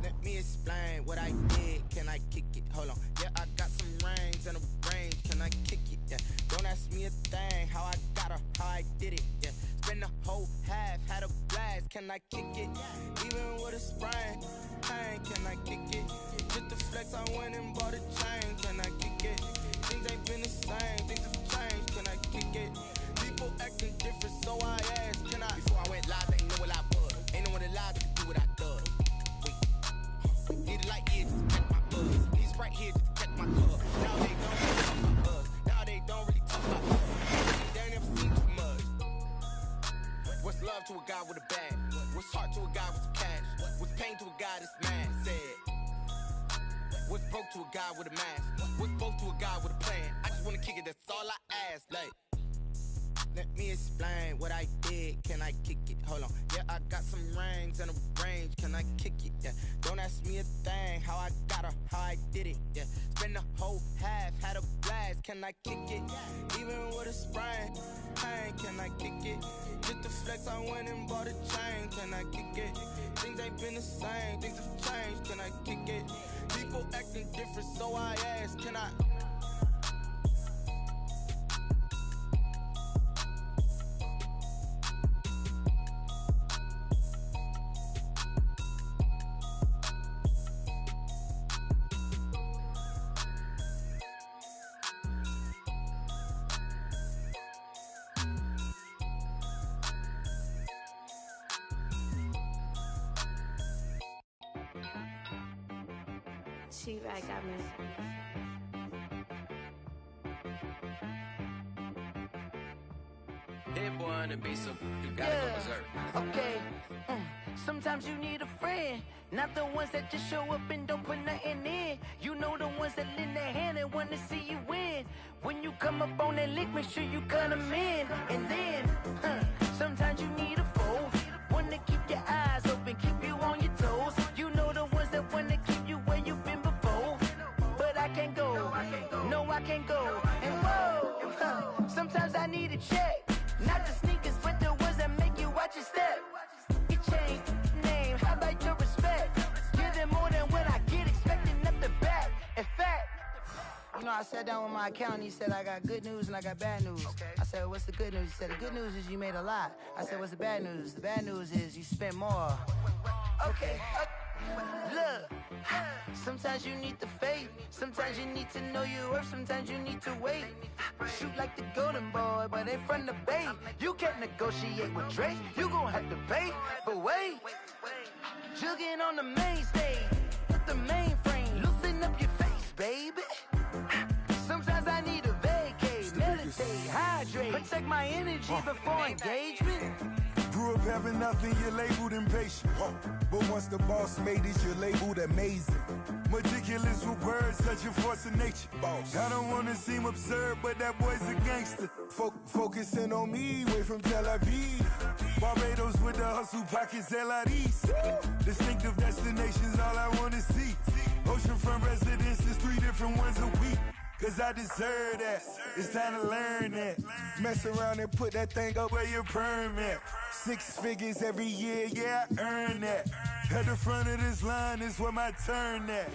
Let me explain what I did. Can I kick it? Hold on. Yeah, I got some rings and a range. Can I kick it? Yeah. Don't ask me a thing. How I got her, how I did. did it, yeah. Spend the whole half, had a blast, can I kick it? Even with a sprain, pain, can I kick it? Just the flex, I went and bought a chain, can I kick it? Things ain't been the same, things have changed, can I kick it? People acting different, so I asked, can I? Before I went live, they ain't know what I was. Ain't no one alive to do what I does. Wait, need a light here just to check my buzz. Need Sprite here just to check my cup. Now they don't really talk about us. Now they don't really talk about us. They ain't never seen too much. What's love to a guy with a bag? What's heart to a guy with some cash? What's pain to a guy that's mad? Said. What's broke to a guy with a mask? What's broke to a guy with a plan? I just wanna kick it, that's all I ask. Like, let me explain what I did. Can I kick it? Hold on. Yeah, I got some rings and a range. Can I kick it? Yeah. Don't ask me a thing. How I got her, how I did it. Yeah. Spend the whole half, had a blast. Can I kick it? Even with a sprain, pain. Can I kick it? Just the flex, I went and bought a chain. Can I kick it? Things ain't been the same. Things have changed. Can I kick it? People acting different, so I ask. Can I? She right got me. Hit boy on the beat, so you gotta go berserk. Okay. Sometimes you need a friend, not the ones that just show up and don't put nothing in. You know the ones that lend their hand and want to see you win. When you come up on that lick, make sure you cut them in. And then, sometimes you need a foe, one to keep your eyes open, keep you on your toes. You know the ones that want to keep you where you've been before. But I can't go, no I can't go. And whoa, sometimes I need a check. Not the sneakers, but the ones that make you watch your step. It changed name, how about your respect? Give them more than what I get, expecting nothing back. In fact, you know, I sat down with my accountant, he said, I got good news and I got bad news. I said, what's the good news? He said, the good news is you made a lot. I said, what's the bad news? The bad news is you spent more. Okay. Look, sometimes you need the faith, sometimes you need to know your worth, sometimes you need to wait. Shoot like the golden boy, but they from the bay. You can't negotiate with Drake, you gon' have to pay. But wait, jugging on the main stage, with the mainframe, loosen up your face, baby. Sometimes I need a vacate, meditate, hydrate, protect my energy before engagement. Grew up having nothing, you're labeled impatient. But once the boss made it, you're labeled amazing. Meticulous with words, such a force of nature. I don't wanna seem absurd, but that boy's a gangster. Focusing on me, way from Tel Aviv. Barbados with the hustle pockets, LIDs. Distinctive destinations, all I wanna see. Oceanfront residences, 3 different ones a week. Cause I deserve that, it's time to learn that. Mess around and put that thing up where your permit. 6 figures every year, yeah, I earn that. At the front of this line is where my turn at.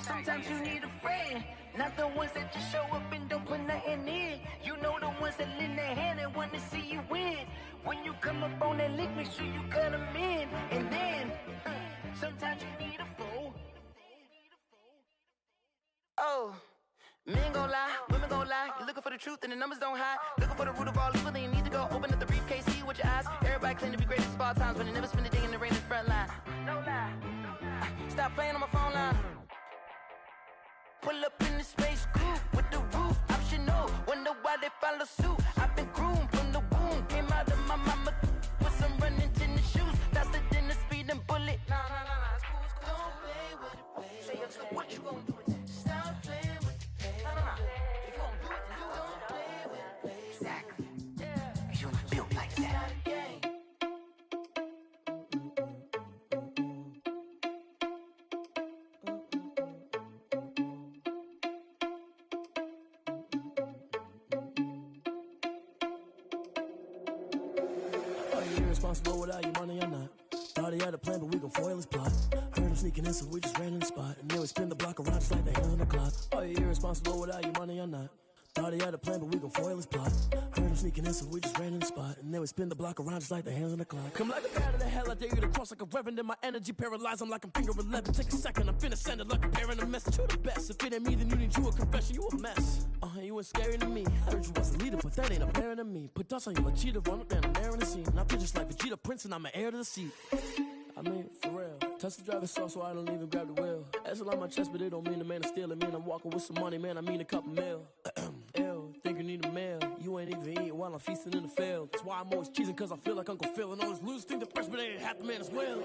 Sometimes you need a friend, not the ones that just show up and don't put nothing in. You know the ones that lend their hand and want to see you win. When you come up on that lick, make sure you cut them in. And then, sometimes you need a foe. Oh. Men gon' lie, women gon' lie. You're looking for the truth and the numbers don't hide. Looking for the root of all evil, then you need to go open up the briefcase, see with your eyes. Everybody claim to be greatest of all times, but they never spend a day in the rain in the front line. No lie. Stop playing on my phone line. Pull up in the space coupe with the roof optional. Wonder why they follow suit. I've been groomed from the womb. Came out of my mama with some running tennis shoes. Faster than the speeding bullet. Nah, it's cool, it's cool. Don't play with it, baby. Say so what you gon' do with it? Stop playing with it. If you gon' do it, then don't play with it, baby. Exactly. Yeah. You're not built like that. Are you irresponsible without your money or not? Thought he had a plan, but we gon' foil his plot. Heard him sneaking in, so we just ran in the spot. And then we spin the block around just like the hell in the clock. Are you irresponsible without your money or not? Thought he had a plan, but we gon' foil his plot. Heard him sneaking in, so we just ran in the spot. And then we spin the block around just like the hands on the clock. Come like a bat of the hell, I dare you to cross like a reverend. And my energy paralyzed, I'm like I'm finger 11. Take a second, I'm finna send it like a parent a message. You the best, if it ain't me, then you need you a confession. You a mess, you ain't scary to me. Heard you was a leader, but that ain't apparent to me. Put dust on you, a cheater, run up there, I'm there in the scene. And I feel just like Vegeta Prince, and I'm an heir to the seat. I mean, for real. Touch the driver's soft so I don't even grab the wheel. That's on my chest, but it don't mean the man is stealing. Man, I'm walking with some money, man, I mean a couple mil. Ew, think you need a meal. You ain't even eating while I'm feasting in the field. That's why I'm always cheesing, cause I feel like Uncle Phil. And all those losers think the freshman ain't half the man as well.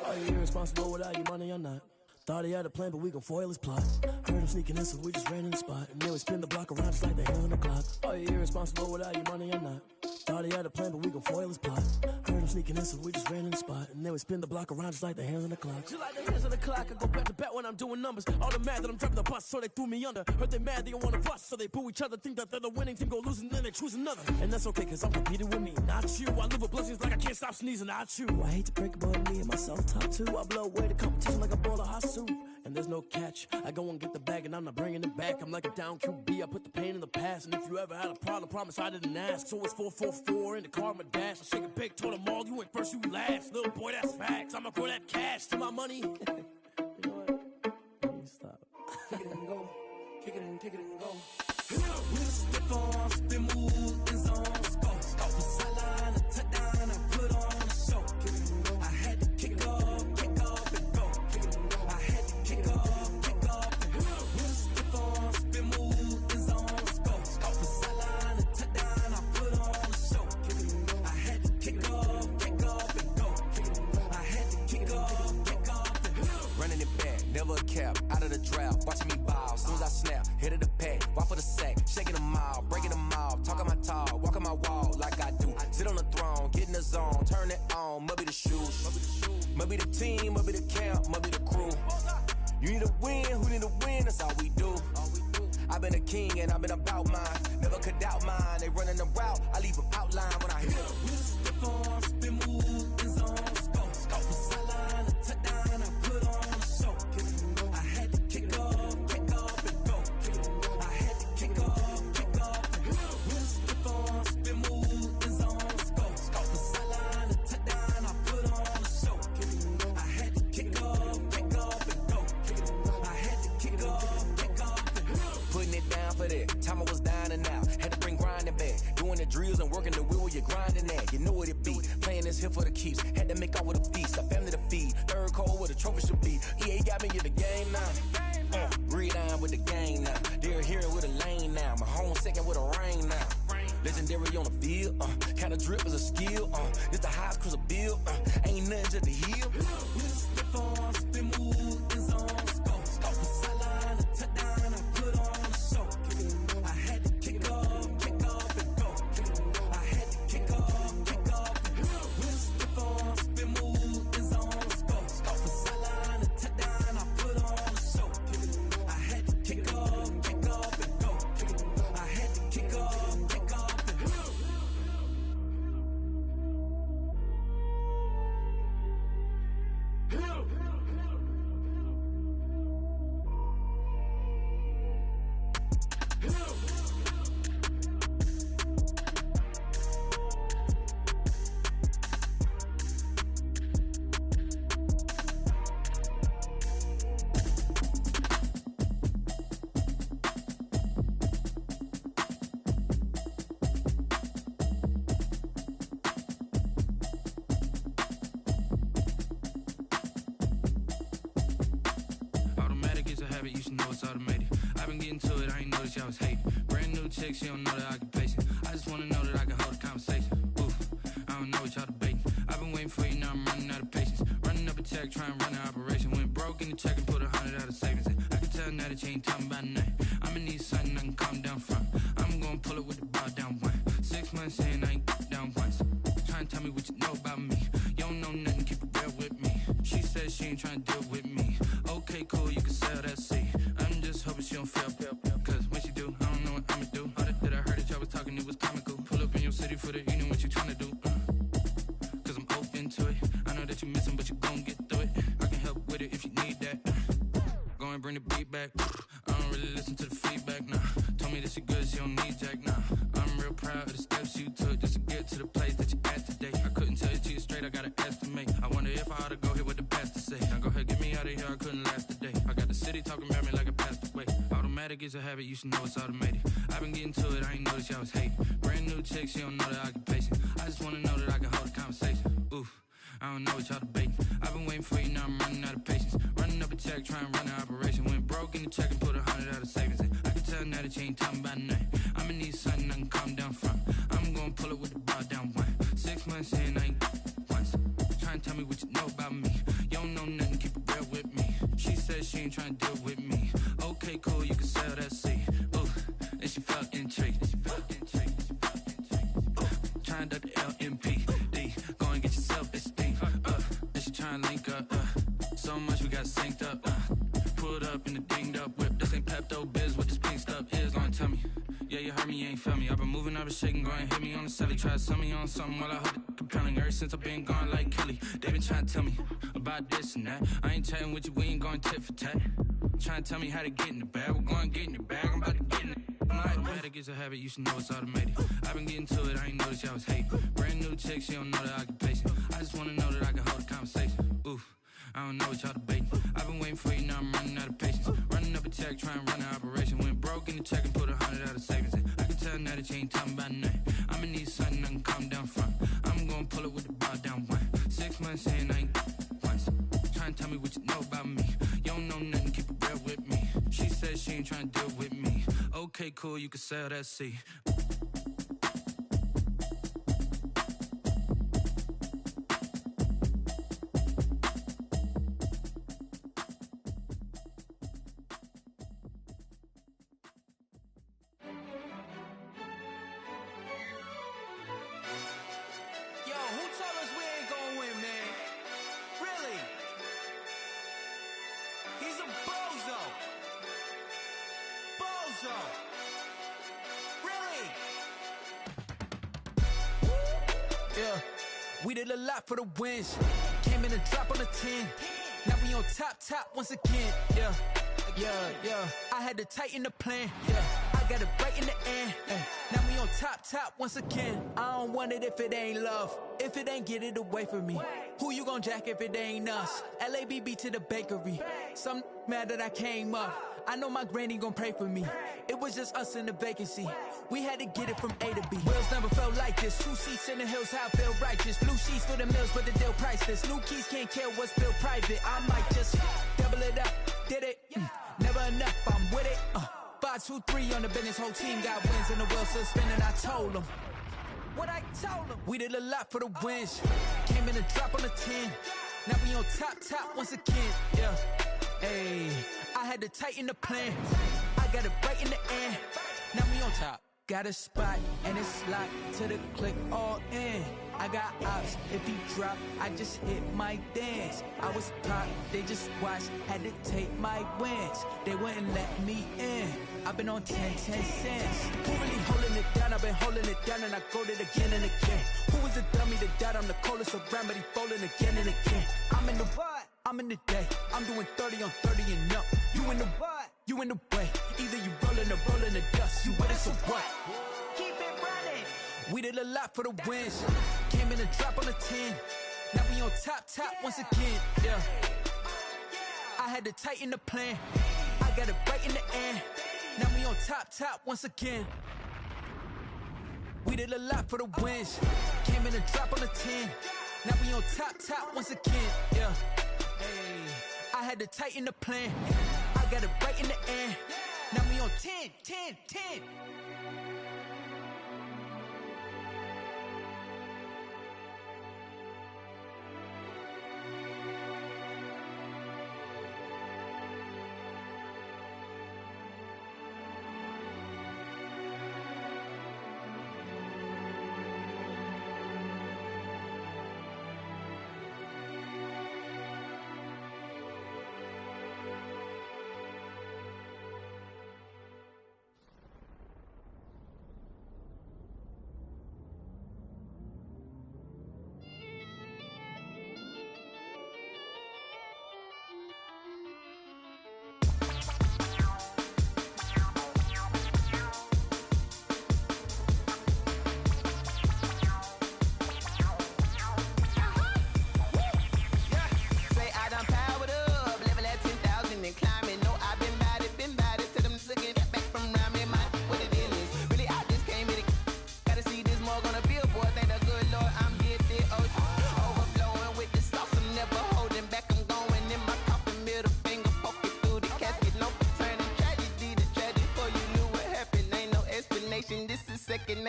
Are you irresponsible without your money or not? Thought he had a plan, but we gon' foil his plot. Heard him sneaking in, so we just ran in the spot. And then we spin the block around just like the hands on the clock. Are you irresponsible without your money or not? Thought he had a plan, but we gon' foil his plot. Heard him sneaking in, so we just ran in the spot. And then we spin the block around just like the hands on the clock. Just like the hands on the clock, I go back to back when I'm doing numbers. All the mad that I'm driving the bus, so they threw me under. Heard they mad, they don't wanna bust, so they boo each other. Think that they're the winning team, go losing, then they choose another. And that's okay, cause I'm competing with me, not you. I live with blessings like I can't stop sneezing, not you. I hate to break about me and myself top two. I blow away the competition like a bowl of hot soup. And there's no catch. I go and get the bag and I'm not bringing it back. I'm like a down QB, I put the pain in the past. And if you ever had a problem, promise I didn't ask. So it's 444 in the car, my dash. I shake a big, told them all, you ain't first, you last. Little boy, that's facts. I'ma grow that cash to my money. You know what? Let me stop. Kick it and go. Kick it and go. With a stiff on, spin move, in zone, go. Off the sideline, a touchdown, I put on a show. Kick it and go. I had to kick off and go. Kick it and go. I had to kick off and go. With a stiff on, spin move, in zone, go. Off the sideline, a touchdown, I put on a show. Kick it and go. I had to kick off and go. Kick it and go. I had to kick off and go. Running it back, never a cap, out of the drought. Watching me ball, soon as I snap, hit of the pack, walk for the sack, shaking them all, breaking them off, talking my talk, walking my wall like I do. Sit on the throne, get in the zone, turn it on, must be the shoes, must be the team, must be the camp, must be the crew. You need a win, who need a win, that's all we do. I've been a king and I've been about mine, never could doubt mine. They running the route, I leave them outline when I hit them. With a stiff on, spin move, in zone, go. Off the sideline, a touchdown, I put on a show. Kick it and go. I had to kick off and go. Kick it and go. I had to kick off and go. With a stiff on, spin move, in zone, go. Off the sideline, a touchdown, I put on a show. Kick it and go. I had to kick off and go. Kick it and go. I had to kick off and go. Putting it down for that. Time I was down and out. Had to bring grinding back. Doing the drills and working the wheel where you're grinding at. You know what it be. Playing this here for the keeps. Had to make out with a feast. A family to feed. Third cold with a trophy should be. EA got me in the game now. Read on with the game now. They're hearing with a lane now. My home second with a rain now. Legendary on the field. Kind of drip is a skill. This the highest cruiser bill. Ain't nothing just to heal. With a stiff on, spin move, in zone, go. Off the sideline, a touchdown, I put on a show. Kick it and go. I had to kick off and go. Kick it and go. I had to kick off and go. With a stiff on, spin move, in zone, go. Off the sideline, a touchdown, I put on a show. Kick it and go. I had to kick off and go. Kick it and go. I had to kick off and go. You should know it's automated. I've been getting to it, I ain't noticed y'all was hating. Brand new chick, she don't know the occupation. I just wanna know that I can hold a conversation. Oof, I don't know what y'all debating. I've been waiting for you, now I'm running out of patience. Running up a check, trying to run an operation. Went broke in the check and put 100 out of savings. I can tell now that you ain't talking about nothing. I'ma need something I can calm down from. I'm gonna pull it with the bar down one. 6 months saying I ain't down once. Trying to tell me what you know about me. You don't know nothing, keep it real with me. She said she ain't trying to deal with me. Okay, cool, you can sell that seat. I'm just hoping she don't fail. Cause when she do, I don't know what I'ma do. All that I heard that y'all was talking, it was comical. Pull up in your city for the evening, what you trying to do? Cause I'm open to it. I know that you missing, but you gon' get through it. I can help with it if you need that. Go and bring the beat back. I don't really listen to the feedback, nah. Told me that she good, she don't automatic, it's a habit, you should know it's automated. I've been getting to it, I ain't noticed y'all was hating. Brand new chick, she don't know that I can pace it. I just wanna know that I can hold a conversation. Oof, I don't know what y'all debating. I've been waiting for you, now I'm running out of patience. Running up a check, trying to run an operation. Went broke in the check and put 100 out of savings in. I can tell now that you ain't talking about nothing. I'ma need something I can calm down from. I'm gonna pull it with the bar down one. 6 months in, I ain't once. Trying to tell me what you know about me. You don't know nothing, keep it real with me. She said she ain't trying to deal with me. Okay, cool, you can sell that seed. Ooh, and she felt intrigued. Trying to the LMPD. Go and get your self-esteem. And she trying to link up. So much we got synced up. Pulled up in the dinged up whip. This ain't Pepto-Biz, what this pink stuff is. Gonna tell me. Yeah, you heard me, you ain't felt me. I've been moving, I've been shaking, go and hit me on the celly. Try to sell me on something while I hold it compelling. Ever since I've been gone like Kelly, they been trying to tell me about this and that. I ain't chatting with you, we ain't going tit for tat. Trying to tell me how to get in the bag, we're going to get in the bag, I'm about to get in it. Automatic is a habit, you should know it's automated. I've been getting to it, I ain't noticed y'all was hating. Brand new chick, she don't know that I can pace it. I just wanna know that I can hold a conversation. Oof, I don't know what y'all debating. I've been waiting for you, now I'm running out of patience. Running up a check, trying to run an operation. Went broke in the check and put 100 out of savings in. I can tell now that you ain't talking about nothing. I'ma need something I can calm down from. I'm gonna pull it with the bar down one. 6 months in, I ain't once. Trying to tell me what you know about me. You don't know nothing, keep it real with me. She said she ain't trying to deal with me. Okay, cool, you can sell that seed. We did a lot for the wins. Came in a drop on a 10. Now we on top once again. Yeah. I had to tighten the plan. Yeah. I got it right in the end. Now we on top once again. I don't want it if it ain't love. If it ain't, get it away from me. Who you gon' jack if it ain't us? LABB to the bakery. Some mad that I came up. I know my granny gon' pray for me. It was just us in the vacancy. We had to get it from A to B. Wheels never felt like this. 2 seats in the hills, how I feel righteous. Blue sheets for the mills, but the deal priceless. New keys can't care what's still private. I might just double it up. Did it? Never enough, I'm with it. 5, 2, 3 on the business. Whole team got wins and the wheels still spinning. I told them what I told them. We did a lot for the wins. Came in a drop on a 10. Now we on top once again. Yeah. Hey, I had to tighten the plan. I got it right in the end. Now we on top. Got a spot and it's locked to the click all in. I got ops, if he drop, I just hit my dance. I was pop, they just watched, had to take my wins. They wouldn't let me in. I've been on 10 cents. Who really holding it down? I've been holding it down and I go it again and again. Who was the dummy that died? I'm the coldest around, but he folding again and again. I'm in the what? I'm in the day. I'm doing 30 on 30 and up. You in the what? You in the way. Either you rolling or rolling the dust. You with us or what? Keep it running. We did a lot for the wins. Came in a drop on a 10. Now we on top once again. Yeah. I had to tighten the plan. I got it right in the end. Now we on top once again. We did a lot for the wins. Came in a drop on a 10. Now we on top once again. Yeah. Hey, I had to tighten the plan. I got it right in the end. Now we on 10.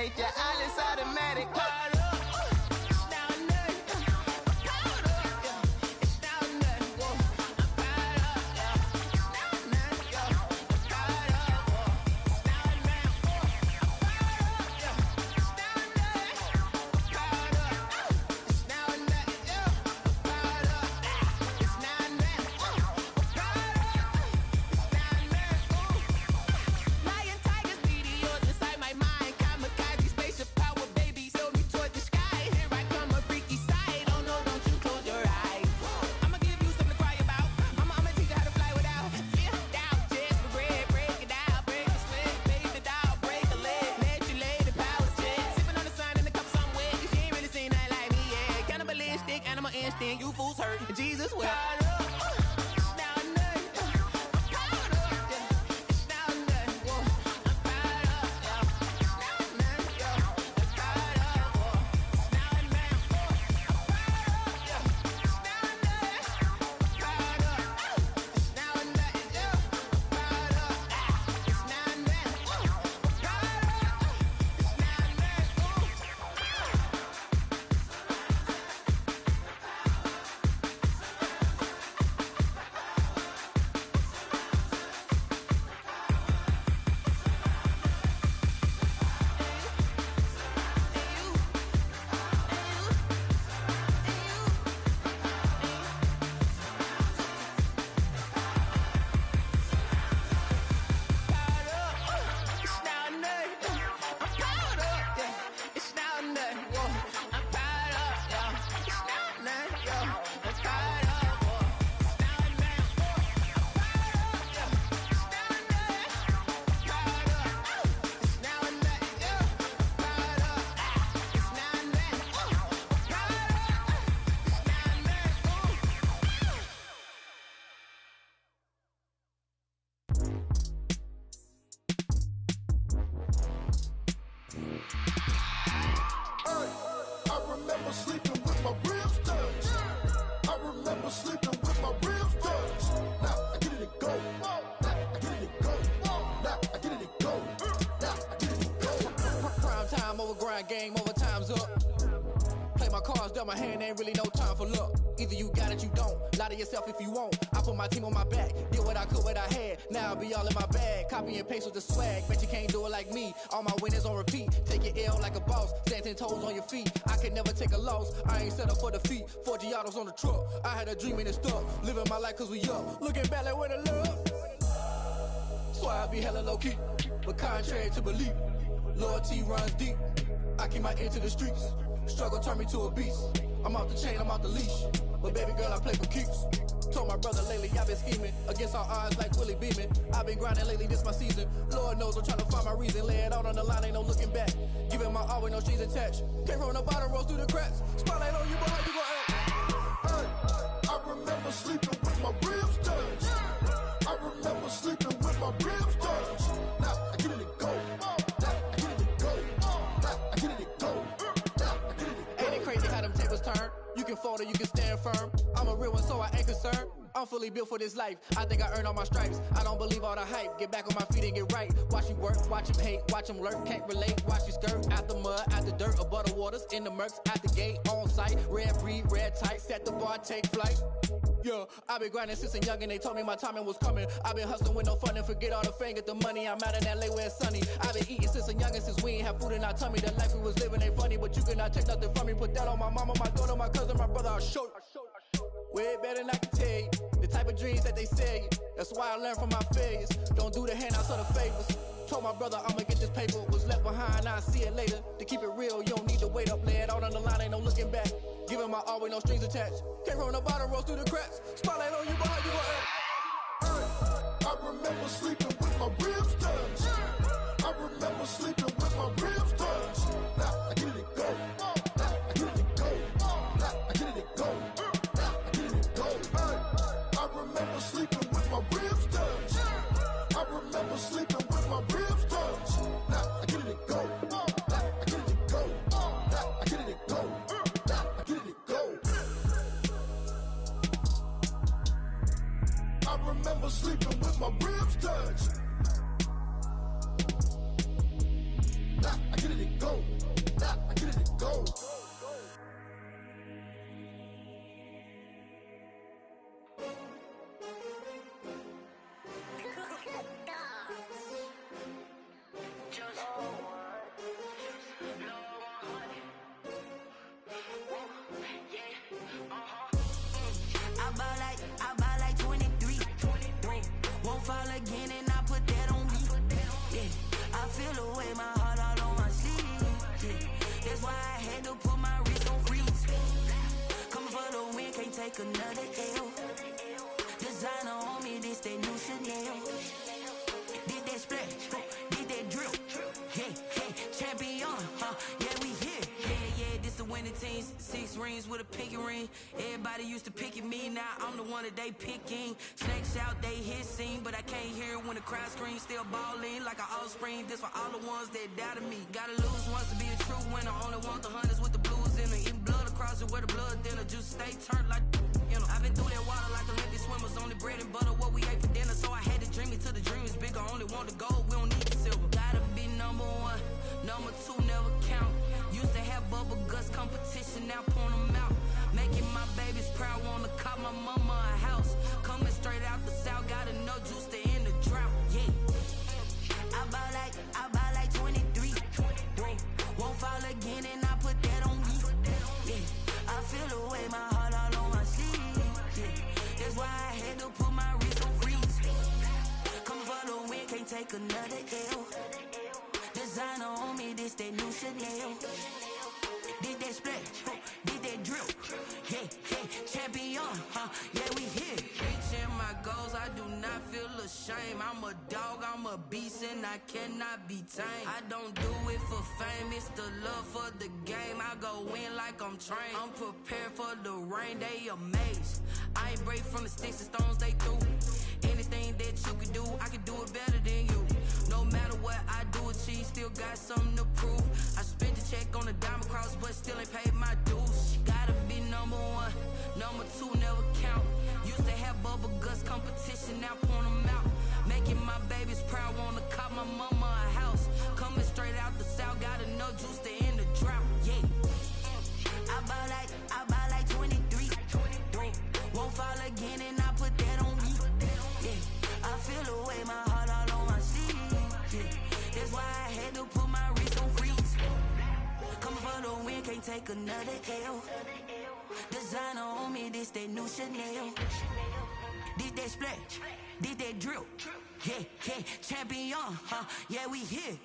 nature, all is automatic. You fools hurt. Jesus will. Game over, time's up. Play my cards, dealt my hand, ain't really no time for luck. Either you got it, you don't. Lie to yourself if you won't. I put my team on my back, did what I could, what I had. Now I'll be all in my bag. Copy and paste with the swag. Bet you can't do it like me. All my winners on repeat. Take your L like a boss. Stand 10 toes on your feet. I can never take a loss. I ain't set up for defeat. 4 Giottos on the truck. I had a dream and it stuck. Living my life cause we up. Looking back like where the love. So I be hella low key. But contrary to belief, loyalty runs deep. I keep my ear to the streets. Struggle turned me to a beast. I'm off the chain, I'm off the leash. But baby girl, I play for keeps. Told my brother lately I've been scheming. Against all odds like Willie Beeman. I've been grinding lately, this my season. Lord knows I'm trying to find my reason. Lay it out on the line, ain't no looking back. Giving my all with no strings attached. Came from the bottom, rose through the cracks. Spotlight on you, but how you gon' act? Hey, I remember sleeping with my ribs touched. I remember sleeping with my ribs touched. Now I get it to go. You can fold or you can stand firm. I'm a real one, so I ain't concerned. I'm fully built for this life. I think I earned all my stripes. I don't believe all the hype. Get back on my feet and get right. Watch you work, watch him hate, watch him lurk. Can't relate, watch you skirt. Out the mud, out the dirt, above the waters, in the murks, out the gate, on site. Red breed, red tight, set the bar, take flight. Yeah, I been grinding since a young and they told me my timing was coming. I been hustling with no fun and forget all the fame, get the money. I'm out in LA where it's sunny. I been eating since a young and since we ain't have food in our tummy. The life we was living ain't funny, but you cannot take nothing from me. Put that on my mama, my daughter, my cousin, my brother, I'll show you. Way better than I can tell you. The type of dreams that they sell you. That's why I learned from my failures. Don't do the handouts or the favors. Told my brother I'ma get this paper. Was left behind, I'll see it later. To keep it real, you don't need to wait up. Lay it out on the line, ain't no looking back. Giving my all with no strings attached. Came from the bottom, rose through the cracks. Spotlight on you, but how you gon' act? I remember sleeping with my ribs touched. I remember sleeping with my ribs touched. Now I get it to go. Now I get it to go. Now I get it to go. Now I get it to go. I remember sleeping with my ribs touched. I remember sleeping with my ribs touched. Now I get it to go. Now I get it to go. Now I get it to go. Now I get it to go. I remember sleeping with my ribs touched. Now I get it to go. feel the way, my heart all on my sleeve. Yeah. That's why I had to put my wrist on freeze. Coming for the win, can't take another L. Designer on me, this that new Chanel. Did that splash, did that drill. Yeah, yeah, champion, yeah, we here. Yeah, this the winning team. 6 rings with a pinky ring. Everybody used to pick at me, now I'm the one that they picking. Snakes out, they hit scene, but I can't hear it when the crowd screams. Still balling like an offspring. This for all the ones that doubted me. Gotta lose once to be a true winner. Only want the hunters with the blues in it. Eating blood across it where the blood dinner. Juice stay turned like, you know. I've been through that water like Olympic swimmers. Only bread and butter, what we ate for dinner. So I had to dream it till the dream is bigger. Only want the gold, we don't need the silver. Gotta be number 1, number 2 never count. Used to have bubble guts competition, now point them out. Making my babies proud, wanna cop my mama a house. Coming straight out the south, gotta know juice to end the drought. Yeah, I buy like 23. Won't fall again, and I put that on me. Yeah, I feel the way, my heart all on my sleeve. Yeah, that's why I had to put my wrist on freeze. Coming for the win, can't take another L. Designer on me, this that new Chanel. Did that splash, did that drill. Yeah, yeah, champion, yeah, we here. Reaching my goals, I do not feel ashamed. I'm a dog, I'm a beast, and I cannot be tamed. I don't do it for fame, it's the love for the game. I go in like I'm trained. I'm prepared for the rain, they amazed. I ain't break from the sticks and stones they threw. Anything that you can do, I can do it better than you. No matter what I do, achieve, still got something to prove. I spent the check on the diamond cross, but still ain't paid my dues. Gotta be number 1, number 2 never count. Used to have bubble guts competition, now point them out. Making my babies proud, wanna cop my mama a house. Coming straight out the south, gotta know juice to end the drought. Yeah, I buy like 23. Won't fall again, and I put that on me. Yeah, I feel the way, my heart all on my sleeve. Yeah, that's why I had to put my wrist on freeze. Coming for the win, can't take another L. Designer on me, this that new Chanel. Did that splash, did that drill. Yeah, yeah, champion, yeah, we here.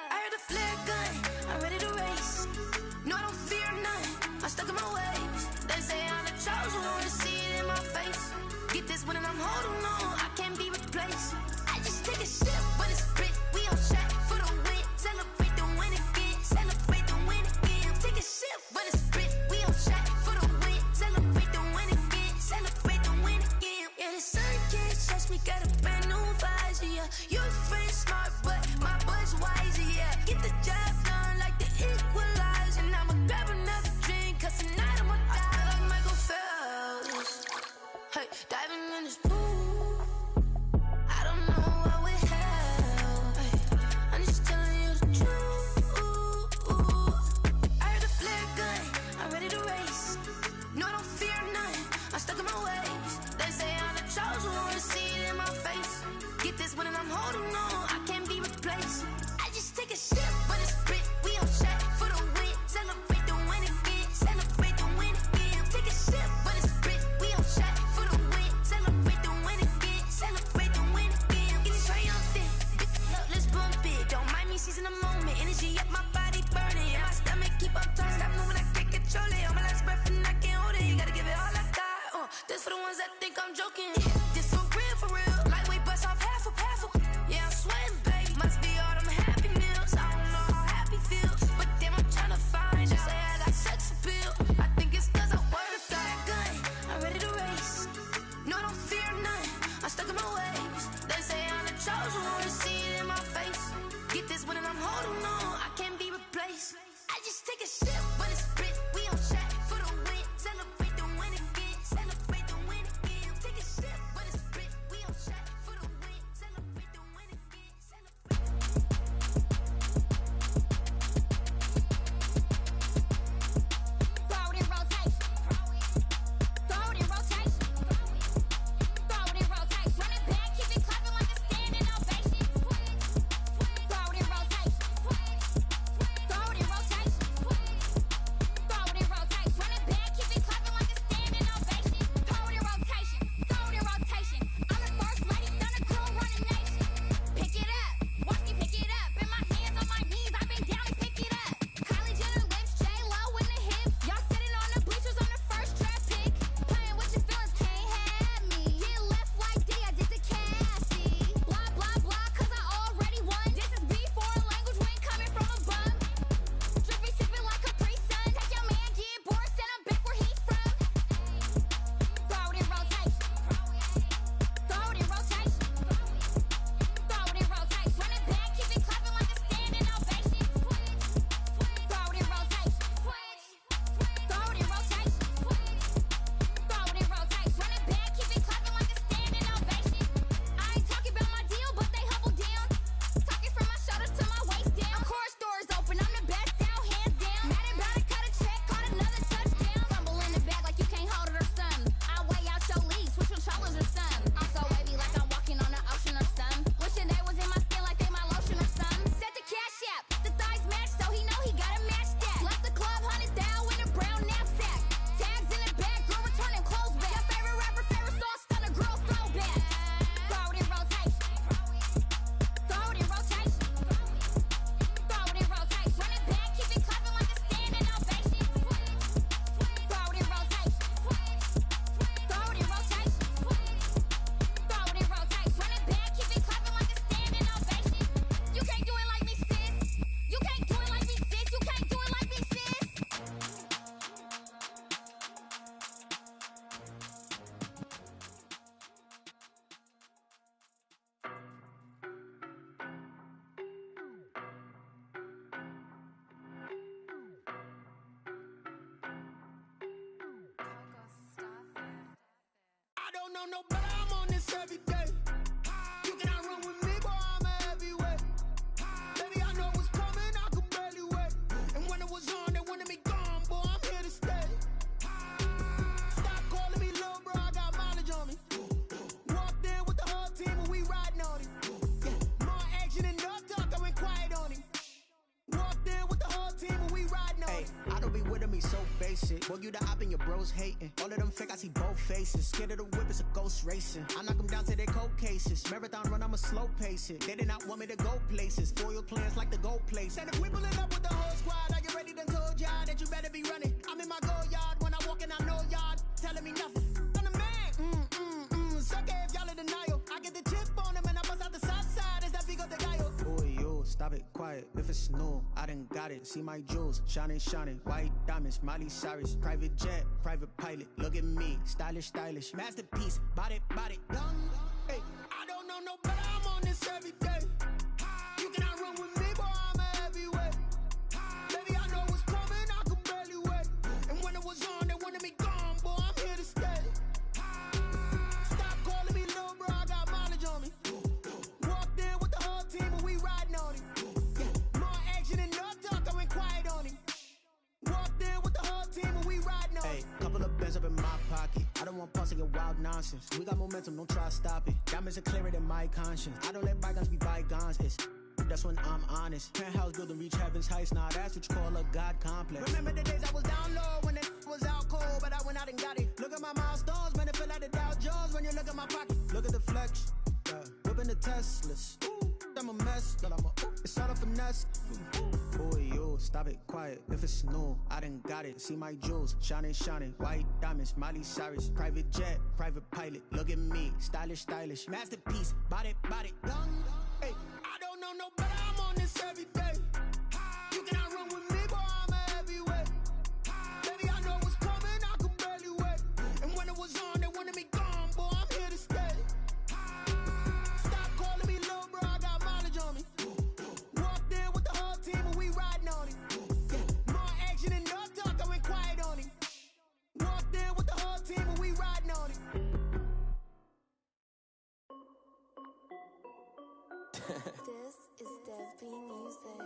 I heard the flare gun, I'm ready to race. No, I don't fear none, I'm stuck in my ways. They say I'm the chosen one, to see it in my face. Get this one and I'm holding on, I can't be replaced. I just take a sip when it's split, we on track for the win. Celebrate the win again, celebrate the win again. Take a sip when it's split, we on track for the win. Celebrate the win again, celebrate the win again. Yeah, the sun can't touch me, got a brand new visor, yeah. You're a friend smart, but my boy's wiser, yeah. Get the job done like the equalizer. And I'ma grab another drink, cause tonight I'ma die like Michael Phelps. Hey, diving in this pool, I don't know what we have. Hey, I'm just telling you the truth. I heard the flare gun, I'm ready to race. No, I don't fear none, I'm stuck in my ways. They say I'm the chosen one, to see it in my face. Get this one and I'm holding on, I can't be replaced. I just take a sip when it's split, we on track for the win. Celebrate the win again, celebrate the win again. Take a sip when it's split, we on track for the win. Celebrate the win again, celebrate the win again. It's triumphant, look, let's bump it. Don't mind me seizing the moment, energy up my body burning. And my stomach keep on turning, stop moving, I can't control it. On my last breath and I can't hold it, you gotta give it all I got. This for the ones that think I'm joking. This for real, lightweight bust off half a. Yeah, I'm sweating, babe. Must be all them happy meals. I don't know how happy feels, but damn, I'm trying to find out. Say I got sex appeal. I think it's cause I wear the fire gun. I'm ready to race. No, I don't fear none, I'm stuck in my ways. They say I'm the chosen one, to see it in my face. Get this one and I'm holding on, I can't be replaced. I just take a sip when it's split, we on track for the win. Celebrate the win again, celebrate the win again. Take a sip when know no better, I'm on this every day. You cannot run with me, boy, I'm a heavyweight. Baby, I know what's coming, I could barely wait. And when it was on, they wanted me gone, boy, I'm here to stay. Stop calling me little bro, I got mileage on me. Walked in with the whole team and we riding on it. Yeah, more action and no talk, I went quiet on him. Walked in with the whole team and we riding on it. I don't be with him, he's so basic. Boy, you the op and your bros hating. All of them fake, I see both faces. Scared of the whip, it's a ghost racing. I knock them down to their cold cases. Marathon run, I'ma slow pace it. They did not want me to go places. Foil plans like the gold place. And if we pulling up with the whole squad, are you ready? Done told y'all that you better be running. I'm in my go yard when I walk in, I know y'all telling me nothing. I'm the man. Suck it if y'all in denial. I get the chip on them and I bust out the south side. Is that big of the guy? Boy, yo, stop it, quiet. If it's new, I done got it. See my jewels, shining, shining. White diamonds, Miley Cyrus. Private jet, private pilot. Look at me, stylish, stylish. Masterpiece, body, done. Hey, I don't know no better, I'm on this every day. You cannot run with me, boy, I'm a heavyweight. Baby, I know what's coming, I could barely wait. And when it was on, they wanted me gone, boy, I'm here to stay. Stop calling me little bro, I got mileage on me. Walked in with the whole team and we riding on it. Yeah, more action and no talk, I went quiet on him. Walked in with the whole team and we riding on it. Hey, couple of bands up in my pocket. I don't want pause to get wild nonsense. We got momentum, don't try to stop it. Diamonds are clearer than my conscience. I don't let bygones be bygones. That's when I'm honest. Penthouse building, reach heaven's heights. Nah, that's what you call a God complex. Remember the days I was down low when it was out cold, but I went out and got it. Look at my milestones, man, it feel like the Dow Jones when you look at my pocket. Look at the flex, whipping the Teslas. Ooh, I'm a mess, but it's all a finesse. Boy, yo, stop it, quiet. If it's new, I done got it. See my jewels, shining, shining. White diamonds, Miley Cyrus. Private jet, private pilot. Look at me, stylish, stylish. Masterpiece, body, done. Hey, I don't know no better, I'm on this every day. You cannot run with me, boy, I'm a heavyweight. Baby, I know what's coming, I could barely wait. And when it was on, they wanted me gone, boy, I'm here to stay. Stop calling me little bro, I got mileage on me. Walked in with the whole team and we riding on it. Yeah, more action and no talk, I went quiet on him. Walked in with the whole team and we riding on it. This is Dev B Music.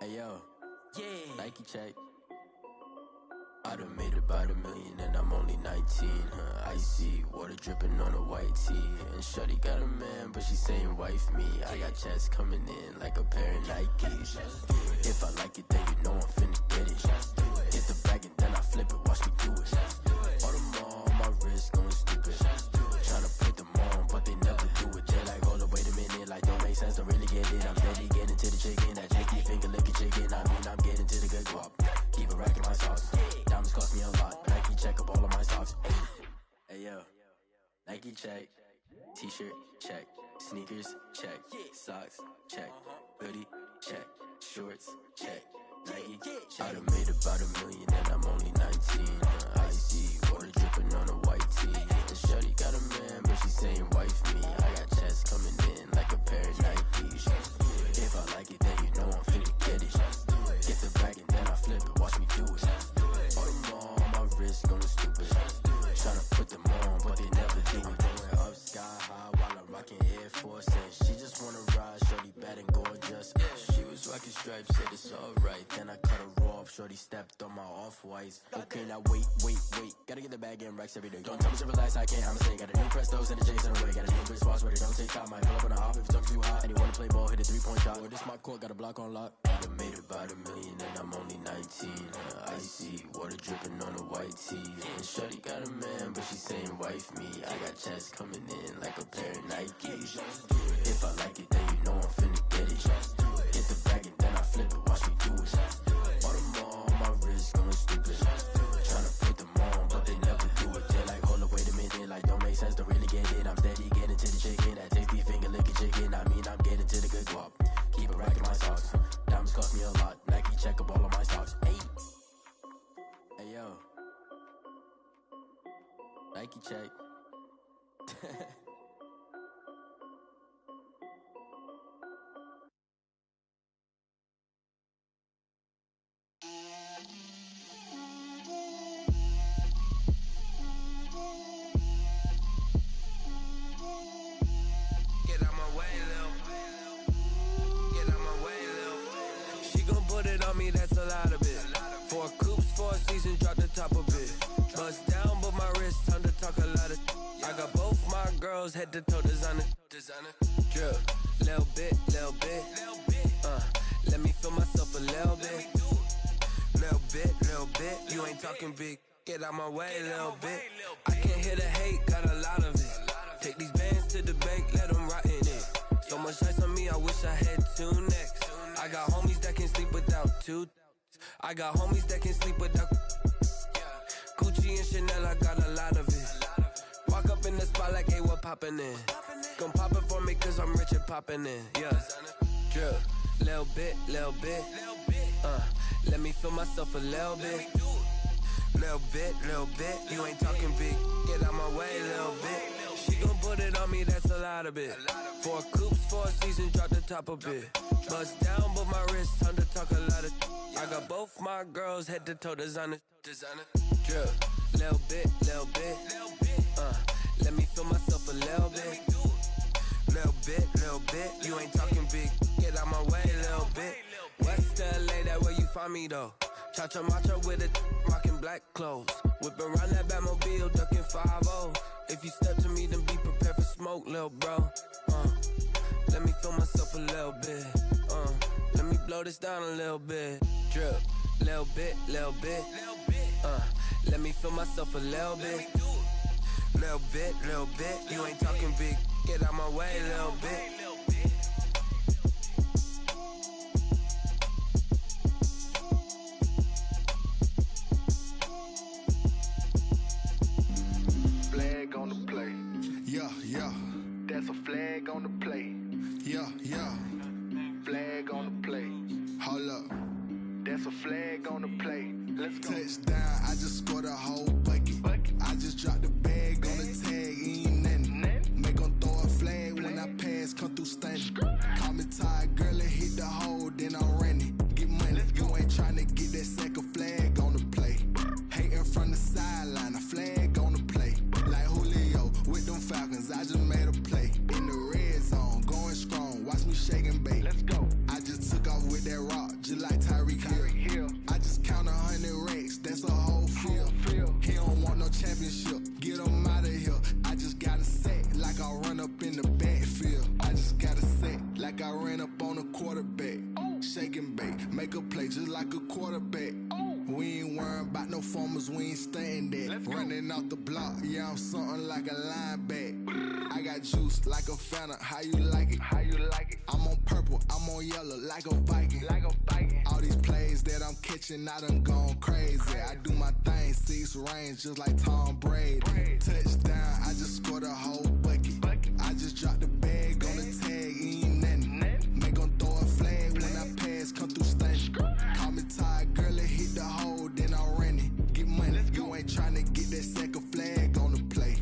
Hey yo, yeah, Nike check. I done made about $1 million and I'm only 19, icy, water dripping on a white tee. And shorty got a man, but she saying wife me. I got checks coming in like a pair of Nikes. If I like it, then you know I'm finna get it. Get the bag and then I flip it, watch me do it. All them on my wrist going stupid. Tryna put them on, but they never do it. They like, hold up, wait a minute, like don't make sense, don't really get it. I'm steady getting to the chicken, that tricky finger licking chicken. I mean, I'm getting to the good guap. Keep it racking my sauce. Diamonds cost me a lot. Nike check up all of my stocks. Hey yo, Nike check. T-shirt check. Sneakers check. Socks check. Hoodie check. Shorts check. Nike check. I done made about $1 million and I'm only 19. Icy, water dripping on a white tee. And shorty got a man, but she saying wife me. I got checks coming in like a pair of Nikes. If I like it, then you know I'm finna get it. Get the bag and then I flip it, watch me do it. All them on my wrist going stupid. Tryna put them on, but they never do it. Going up sky high while I'm rocking Air Force. And she just wanna ride, shorty bad and gorgeous. She was rocking stripes, said it's alright. Then I cut her off, shorty stepped on my off-whites. Okay, now wait. Gotta get the bag and racks every day. Don't tell me to relax, I can't, I'ma say. Got a new Prestos and a Jason away. Got a new bitch watch, but it don't take time. Might pull up on a hop if it talks too hot. And he wanna play ball, hit a 3-point shot. Or this my court, got a block on lock. I done made about $1 million and I'm only 19. Icy, water dripping on a white tee. And shorty got a man, but she saying wife me. I got checks coming in like a pair of Nikes. If I like it, then you know I'm finna get it. Get the bag and then I flip it, watch me do it. All them on my wrist going stupid. Tryna put them on, but they never do it. They're like, hold up, wait a minute, like don't make sense, don't really get it. I'm steady getting to the chicken, that tasty finger licking chicken. I mean, I'm getting to the good guap. Keep it racking my socks. Diamonds cost me a lot. Nike check up all of my stocks. Hey yo, Nike check. me, that's a lot of it. 4 coops, 4 seasons, drop the top a bit. Bust down, but my wrist, time to talk a lot of. I got both my girls, head to toe designer. Drip, little bit. Let me feel myself a little bit. Little bit. You ain't talking big. Get out my way, little bit. I can't hear the hate, got a lot of it. Take these bands to the bank, let them rot in it. So much ice on me, I wish I had 2 necks. I got homies that can sleep without 2. I got homies that can sleep without. Gucci and Chanel, I got a lot of it. Walk up in the spot like, hey, what poppin' in? Come pop it for me, cause I'm rich and poppin' in. Yeah, drip, little bit. Let me feel myself a little bit. Little bit. You ain't talking big. Get out my way, little bit. She gon' put it on me, that's a lot of it. 4 coops, 4 seasons, drop the top a bit. Bust down, but my wrist, time to talk a lot of. I got both my girls, head to toe designer. Drip, little bit. Let me feel myself a little bit. Little bit. You ain't talking big. Get out my way, little bit. West LA, that where you find me though. Cha-cha matcha with it, rockin' black clothes. Whippin' around that Batmobile, duckin' 5-0. If you step to me, then be prepared for smoke, lil' bro. Let me feel myself a little bit. Let me blow this down a little bit. Drip, little bit. Let me feel myself a little bit. Little bit. You ain't talking big. Get out my way, little bit. Flag on the play. Yeah. That's a flag on the play. Yeah. Flag on the play. Hold up. That's a flag on the play. Let's go. Touchdown, I just scored a whole bucket. I just dropped the bag on the tag, ain't nothing. Make 'em throw a flag when I pass, come through stunning. Call me tired, girl, and hit the hole, then I'm running. Get money, you ain't tryna get that second flag on the play. Hating from the sideline, a flag on the play. Like Julio with them Falcons, I just made a play. In the red zone, going strong, watch me shake and bake. Let's go. I just took off with that rock, just like Tyreek Hill. I just count 100 racks, that's a whole field. He don't want no championship, get him out of here. I just got a set, like I run up in the backfield. I just got a set, like I ran up on a quarterback. Shake and bake, make a play just like a quarterback. We ain't worrying about no formers, we ain't staying there. Running off the block, yeah, I'm something like a linebacker. I got juice like a Fanta, how you like it? I'm on purple, I'm on yellow, like a Viking. All these plays that I'm catching, I done gone crazy. I do my thing, 6 range, just like Tom Brady. Touchdown, I just scored a whole bucket. I just dropped the bag on the tag, ain't nothing. Make 'em throw a flag when I pass, come through stunning. Call me tired, girl, and hit the hole, then I'm running. Get money, you ain't tryna get that second flag on the play.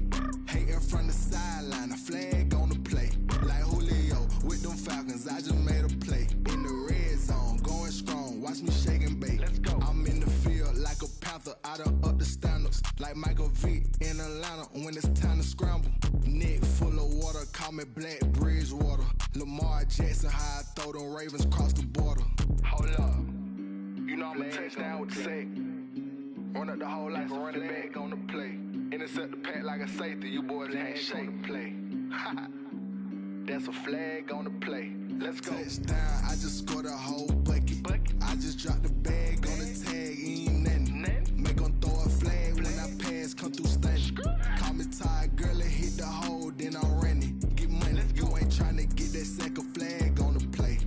Hating from the sideline, a flag on the play. Like Julio with them Falcons, I just made a play. In the red zone, going strong, watch me shake and bake. Let's go. I'm in the field like a panther, I done up the standards. Like Michael Vick in Atlanta when it's time to scramble. Neck full of water, call me Black Bridgewater. Lamar Jackson, how I throw them Ravens cross the border. Hold up. You know I'm a touchdown with the sack. Run up the hole like a running back on the play. Intercept the pack like a safety, you boys ain't shake the play. That's a flag on the play. Let's go. Touchdown, I just scored a whole bucket. I just dropped the bag on the tag, ain't nothing. Make 'em throw a flag when I pass, come through stunning. Call me tired, girl, and hit the hole, then I'm running. Get money, you ain't tryna get that second flag on the play.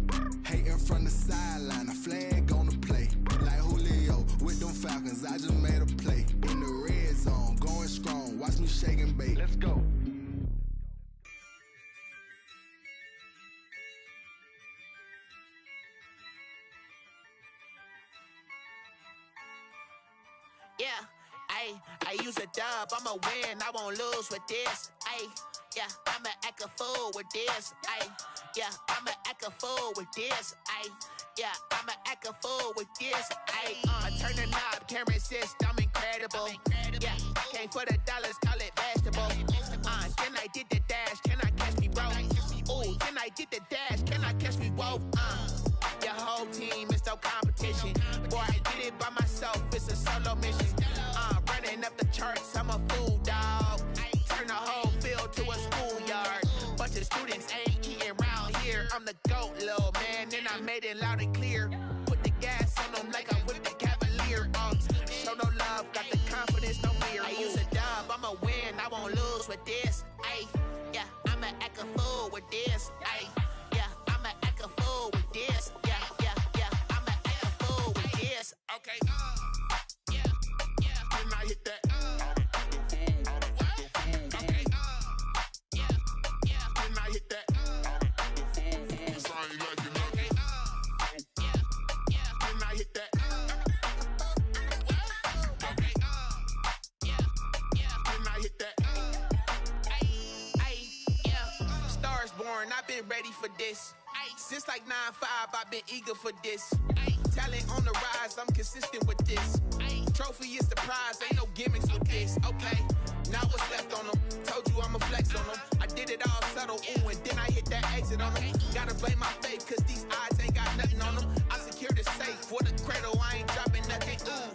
Hating from the sideline, a flag on the play. Like Julio with them Falcons, I just made a play. In the red zone, going strong, watch me shake and bake. Let's go. Yeah, I use a dub, I'ma win, I won't lose with this. Yeah, I'ma act a fool with this. Yeah, I'ma act a fool with this. Yeah, I'ma act a fool with this. I turn the knob, camera assist, I'm incredible. Yeah, came for the dollars, call it vegetable. Then I did the dash, can I catch me, bro? Then I did the dash, can I catch me, whoa? Your whole team is no competition. charts, I'm a fool, dog. Turn the whole field to a schoolyard. Bunch of students ain't eating around here. I'm the GOAT, little man, and I made it loud and clear. Put the gas on them like I whipped the Cavalier. Show no love, got the confidence, no fear. I use a dub, I'ma win, I won't lose with this. Ay, yeah, I'ma act a fool with this. Ay, yeah, I'ma act a fool with this. Yeah, yeah, yeah, I'ma act a fool with this. Okay, yeah, yeah, and I hit that. Okay, yeah, yeah, and I hit that. Sorry, like you know. Okay, yeah, yeah, and I hit that. Okay, yeah, yeah, and I hit that. Ay, yeah, stars born, I've been ready for this. Since like 9-5, I've been eager for this. Talent on the rise, I'm consistent with this. Trophy is the prize, ain't no gimmicks with this. Okay, now what's left on them? Told you I'ma flex on them. I did it all subtle, ooh, and then I hit that exit on them. Gotta blame my faith, cause these eyes ain't got nothing on them. I secured the safe for the cradle, I ain't dropping nothing, ooh.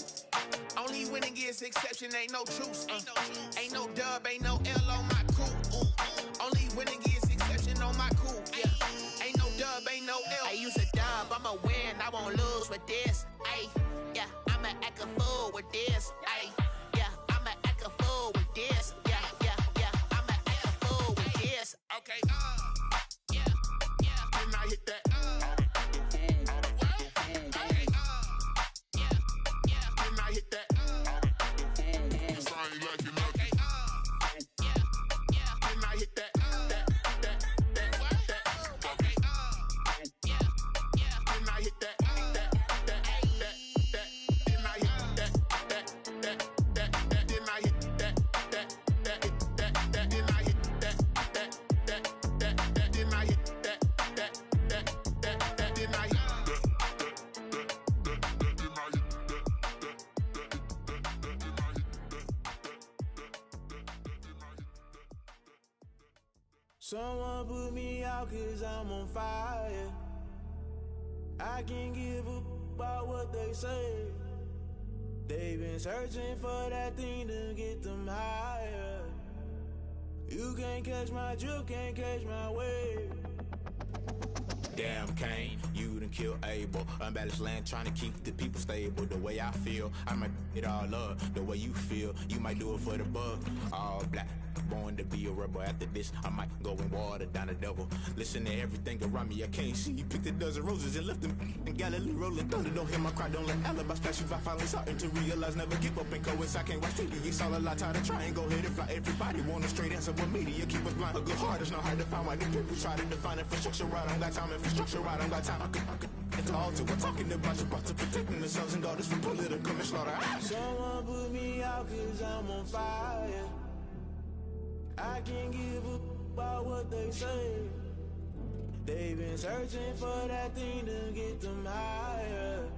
Only winning is exception, ain't no truce. Ain't no dub, ain't no L on my crew. Only winning is exception on my crew. Yeah. Ain't no dub, ain't no L. I use a dub, I'ma win, I won't lose with this. Ay, yeah, I'ma act a fool with this. Ay, yeah, I'ma act a fool with this. Yeah, yeah, yeah, I'ma act a fool with this. Okay, yeah, yeah, and I hit that. Okay, yeah, yeah, and I hit that. Sorry, like you know. Okay, yeah, yeah, and I hit that. Someone put me out cause I'm on fire. I can't give up about what they say. They've been searching for that thing to get them higher. You can't catch my drift, can't catch my wave. Damn Kane, you done killed Abel. Unbalanced land trying to keep the people stable. The way I feel, I might it all up. The way you feel, you might do it for the bug. All black, born to be a rebel. After this, I might go and water down the devil. Listen to everything around me, I can't see. Picked a dozen roses and left them in Galilee rolling thunder. Don't hear my cry, don't let alibis flash. If I finally starting to realize, never give up and coincide. I can't watch TV, it's all a lot. Time to try and go ahead and fly. Everybody want a straight answer, but media keep us blind. A good heart is not hard to find. Why the people try to define infrastructure right? I don't got time, infrastructure right, I don't got time. I could it's all to we're talking about protecting the sons and daughters from political slaughter. Someone put me out cause I'm on fire. I can't give up about what they say. They've been searching for that thing to get them higher.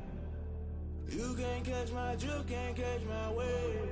You can't catch my drift, can't catch my wave.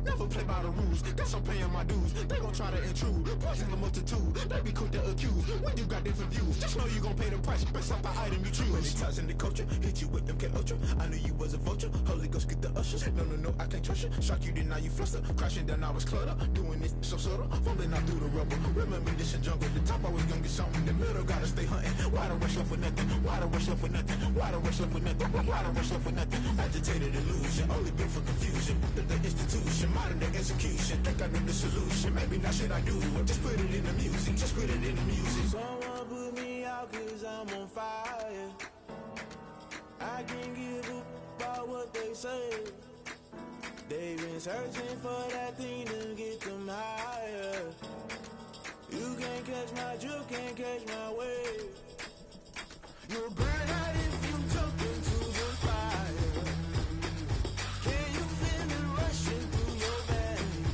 Never play by the rules, guess I'm paying my dues. They gon' try to intrude, poison the multitude. They be quick to accuse, when you got different views. Just know you gon' pay the price, based off the item you choose. Many times in the culture, hit you with MK Ultra. I knew you was a vulture, Holy Ghost get the ushers. No, I can't trust you. Shock you, then now you fluster. Crashing down, I was clutter. Doing this so subtle, fumbling out through the rubble. Remember this in jungle, the top I was gonna get something. The middle gotta stay hunting. Why the rush left for nothing? Why the rush left for nothing? Why the rush left for nothing? Why the rush left for nothing? Agitated illusion, only built for confusion. The institution, modern day execution. Think I know the solution. Maybe not shit I do. Just put it in the music. Just put it in the music. Someone put me out cause I'm on fire. I can't give up about what they say. They've been searching for that thing to get them higher. You can't catch my drift, can't catch my wave. You'll burn out if you jump into the fire. Can you feel it rushing through your veins?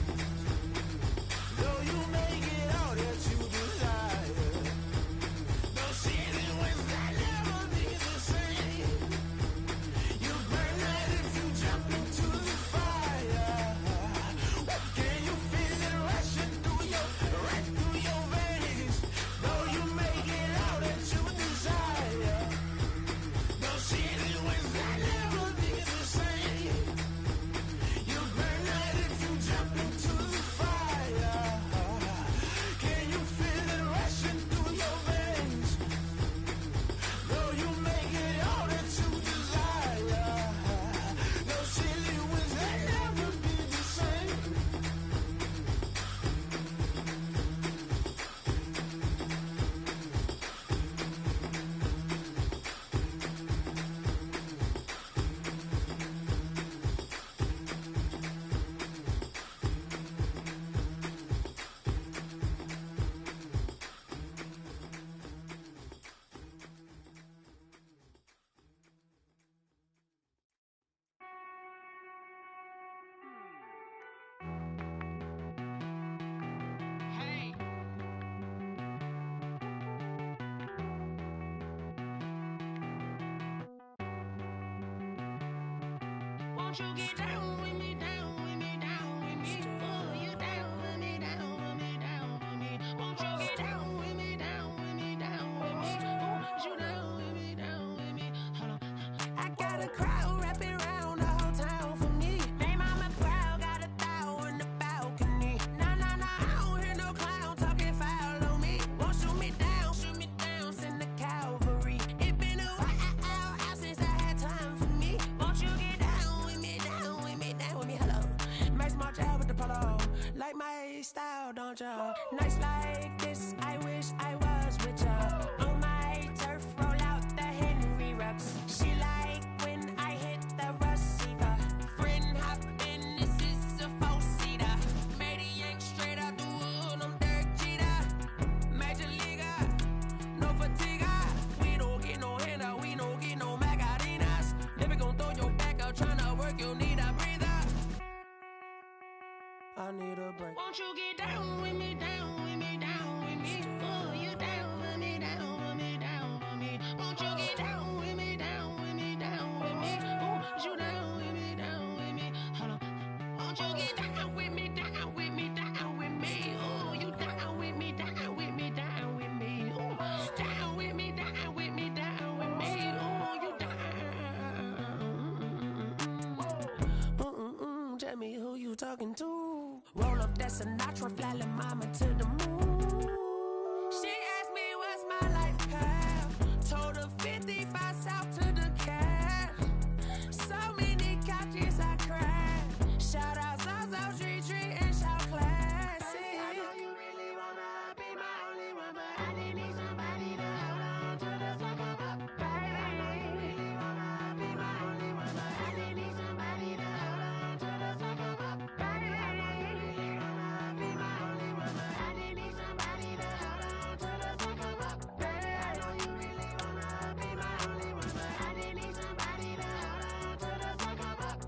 Though you may get all that you desire, no ceiling wins that never be the same. You burn out if you jump into the fire. Can you feel it rushing through your veins? Though you may get all that you desire. Won't you get down with me, down with me, down with me? Oh, you down with me, down with me, down with me. Won't you get down with me, down with me, down with me? Oh, you down with me, down with me? Hold on. I got a crowd wrapping around the whole town for me. They mama proud, got a thou in the balcony. Nah, nah, nah, I don't hear no clown talking foul on me. Won't shoot me down, send the cavalry. It been a while since I had time for me. Won't you get down with me, down with me, down with me? Hello. Max March out with the polo. Like my style, don't ya? Nights like this, I wish I was with ya. On my turf, roll out the Henry Rux. She like when I hit the receiver. Friend hop in, this is a four-seater. Made a yank straight out the wood, I'm Derek Jeter. Major leaguer, no fatigue. We don't get no handout, we don't get no Macarinas. Never gon' throw your back out, tryna work, you need a breather. I need a break. Won't you get down with me, down with me, down with me? Oh, you down with me, down with me, down with me? Won't you get down with me, down with me, down with me? Oh, you down with me, down with me? Hold on. Won't you get down with me, down with me, down with me? Oh, you down with me, down with me, down with me? Oh, down with me, down with me, down with me? Oh, you down. Tell me who you talking to. Roll up that Sinatra, fly la mama to the moon. She asked me what's my life path. Told her 55 south to the cab. So many couches I cried. Shout out Zazo, Tree, and shout classic. I know you really wanna be my only one, but I didn't need somebody to hold on to the sucker up, baby. I know you really wanna be my only one, but I didn't need somebody to hold on to the sucker up, baby. I know you really wanna be my only one, but I didn't need somebody to hold on to the sucker up, baby. I know you really wanna be my only one, but I didn't need somebody to hold on to the sucker up.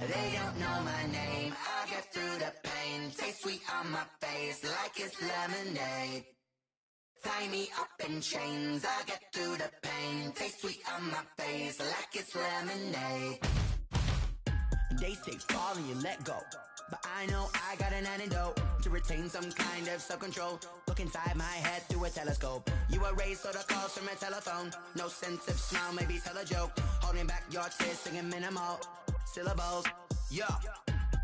They don't know my name, I'll get through the pain. Taste sweet on my face like it's lemonade. Tie me up in chains, I'll get through the pain. Taste sweet on my face like it's lemonade. They say fall and you let go, but I know I got an antidote to retain some kind of self-control. Look inside my head through a telescope. You erase all the calls from a telephone. No sense of smile, maybe tell a joke. Holding back your tears, singing minimal syllables. Yeah,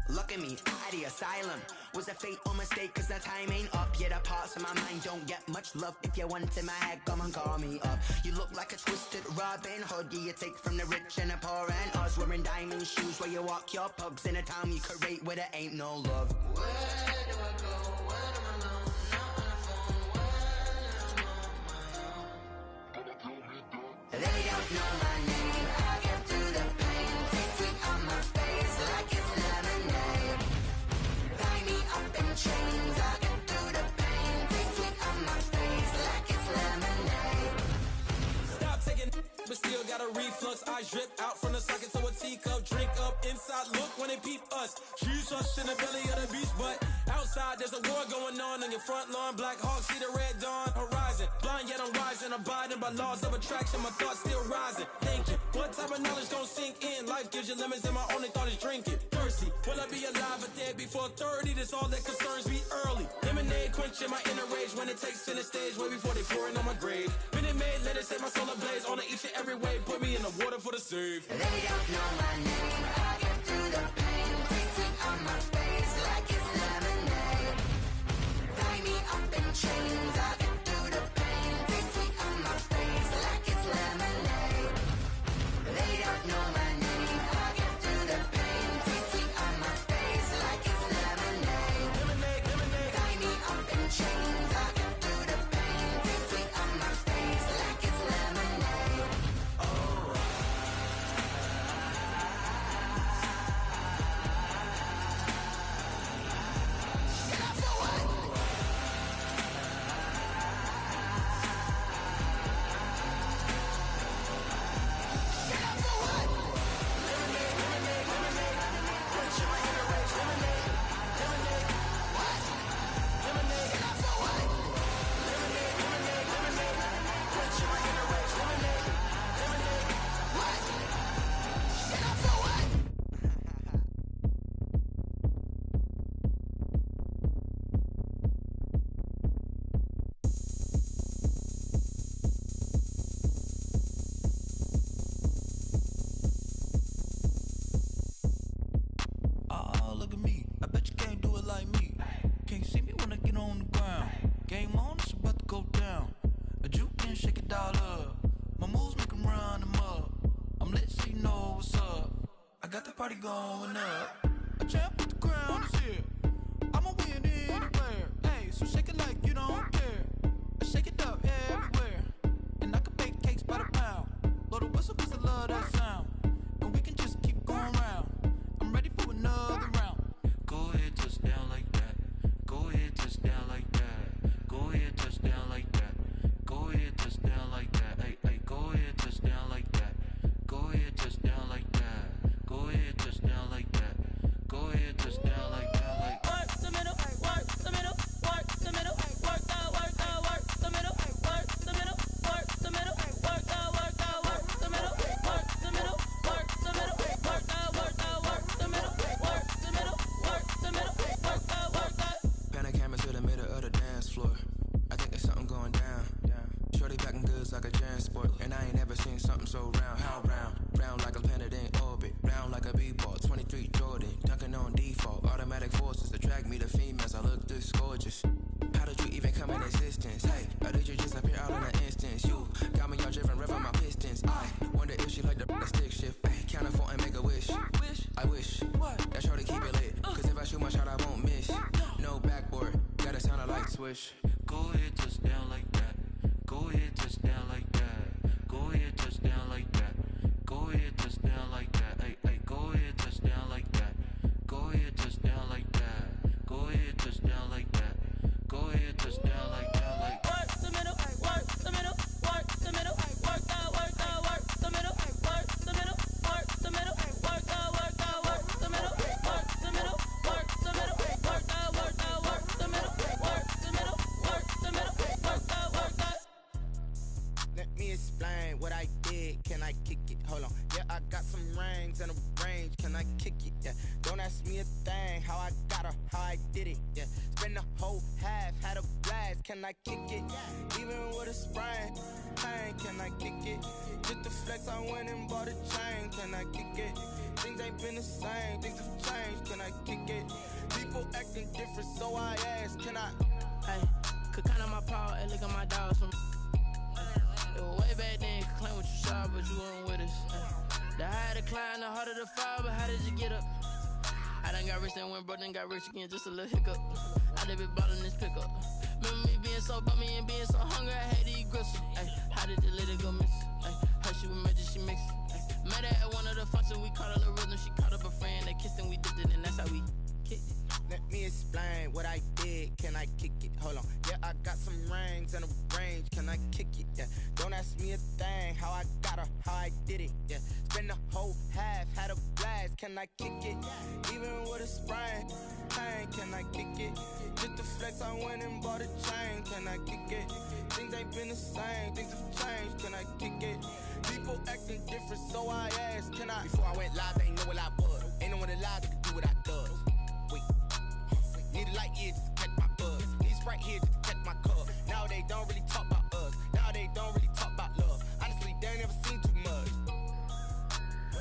look at me, at the asylum. Was a fate or mistake, cause the time ain't up. Yet the parts of my mind don't get much love. If you want in my head, come and call me up. You look like a twisted Robin Hood. You take from the rich and the poor and us. Wearing diamond shoes where you walk your pugs in a town you could rate where there ain't no love. Where do I go? When am I alone? Not on the phone. When I'm on my own. They don't know my name. I get through the pain. Taste sweet on my face like it's lemonade. Tie me up in chains. I get through the pain. Taste sweet on my face like it's lemonade. Stop taking, but still got a reflux. I drip out from the socket to a teacup. Drink up inside. Look when they peep us. Shoes us in the belly of the beach, but outside there's a war going on your front lawn. Black Hawk see the red dawn horizon. Blind yet I'm rising, abiding by laws of attraction. My thoughts still rising. Thinking, what type of knowledge gon' sink in? Life gives you lemons and my only thought is drinking. Thirsty, will I be alive or dead before F1R3D4D's, that's all that concerns me early. Lemonade quenching my inner rage when it takes center stage, way before they pouring on my grave. Minute Maid, let it set my soul ablaze, on each and every way, put me in the water for the save. They don't know my name, I get through the pain, tasting on my face like it's lemonade. Tie me up in chains, I get through the pain, tasting on my face like it's lemonade. They don't know my name, I get through the pain, tasting on my face like it's lemonade. Tie me up in chains, I get through the pain, tasting on my face like it's lemonade. Oh, look at me. I bet you can't do it like me. Can't see me when I get on the ground. Game on, it's about to go down. A juke and shake it all up. My moves make 'em run them up. I'm lit so you know what's up. I got the party going up. A champ with the crown is here. I'ma win anywhere. Hey, so shake it like you don't care. I shake it up everywhere. And I can bake cakes by the pound. Blow the whistle 'cause I love that sound. And we can just keep going round. I'm ready for another round. Go ahead, touch down like that. Go ahead, touch down like that. Go ahead, touch down like that. Go ahead, touch down like that. Hey, hey, go ahead, touch down like that. Go ahead, touch down like that. Go ahead, touch down like that. Go ahead, touch down like that. Like Work the middle, work the middle, work the middle, work the middle, work the middle, work the middle, work the middle, work the middle, work the middle, work the middle, work the middle, work the middle, work the. Pan a camera to the middle of the dance floor. I think there's something going down. Shorty packing goods like a transport, and I ain't never seen something so round. How round? Round like a planet in orbit, round like a b-ball. 23 Jordan, dunking on default. Automatic forces attract me to females. I look this gorgeous. How did you even come in existence? Hey, or did you just appear all in an instance? You got me all driven, revving my pistons. I wonder if she like the stick shift. Ay, count a four and make a wish. I wish that shorty keep it lit. Cause if I shoot my shot, I won't miss. No backboard, gotta sound like swish. go ahead, touch down like that. Go ahead, touch down like that. Go ahead, touch down like that. Go ahead, touch down like that. Hey, hey, go ahead, touch down like that. Go ahead, touch down like that. Go ahead, touch down like that. Go ahead, touch down like that. Like work the middle, work the middle, work the middle, work the middle, work the middle, work the middle, work the middle, work the middle, work the middle, work the middle, work the middle, work the middle, work the. Let me explain what I did. Can I kick it? Hold on. Yeah, I got some rings and a range. Can I kick it? Yeah. Don't ask me a thing. How I got her, how I did it. Yeah. Spend the whole half, had a blast. Can I kick it? Even with a sprain. Pain, can I kick it? Just to flex, I went and bought a chain. Can I kick it? Things ain't been the same. Things have changed. Can I kick it? People acting different, so I ask. Can I? Hey, could count on my power and look at my dogs from. It was way back then, could claim what you saw, but you weren't with us. The higher the climb, the harder the fall, but how did you get up? I done got rich and went broke, then got rich again, just a little hiccup. I done been ballin' this pickup. Remember me being so bummy and being so hungry, I had to eat gristle. Ay, how did the lady go miss? Ay, how she was magic, she mixed. Met her at one of the functions, we caught a little rhythm, she caught up a friend, they kissed and we dipped it, and that's how we kicked it. Let me explain what I did. Can I kick it? Hold on. Yeah, I got some rings and a range. Can I kick it? Yeah. Don't ask me a thing. How I got her, how I did it. Yeah. Spend the whole half, had a blast. Can I kick it? Even with a sprain. Pain, can I kick it? Just to flex, I went and bought a chain. Can I kick it? Things ain't been the same. Things have changed. Can I kick it? People acting different, so I asked. Can I? Before I went live, they ain't know what I was. Ain't no one alive that could do what I does. Wait. right here just to catch my cup. Now they don't really talk about us. Now they don't really talk about love. Honestly, they ain't never seen too much.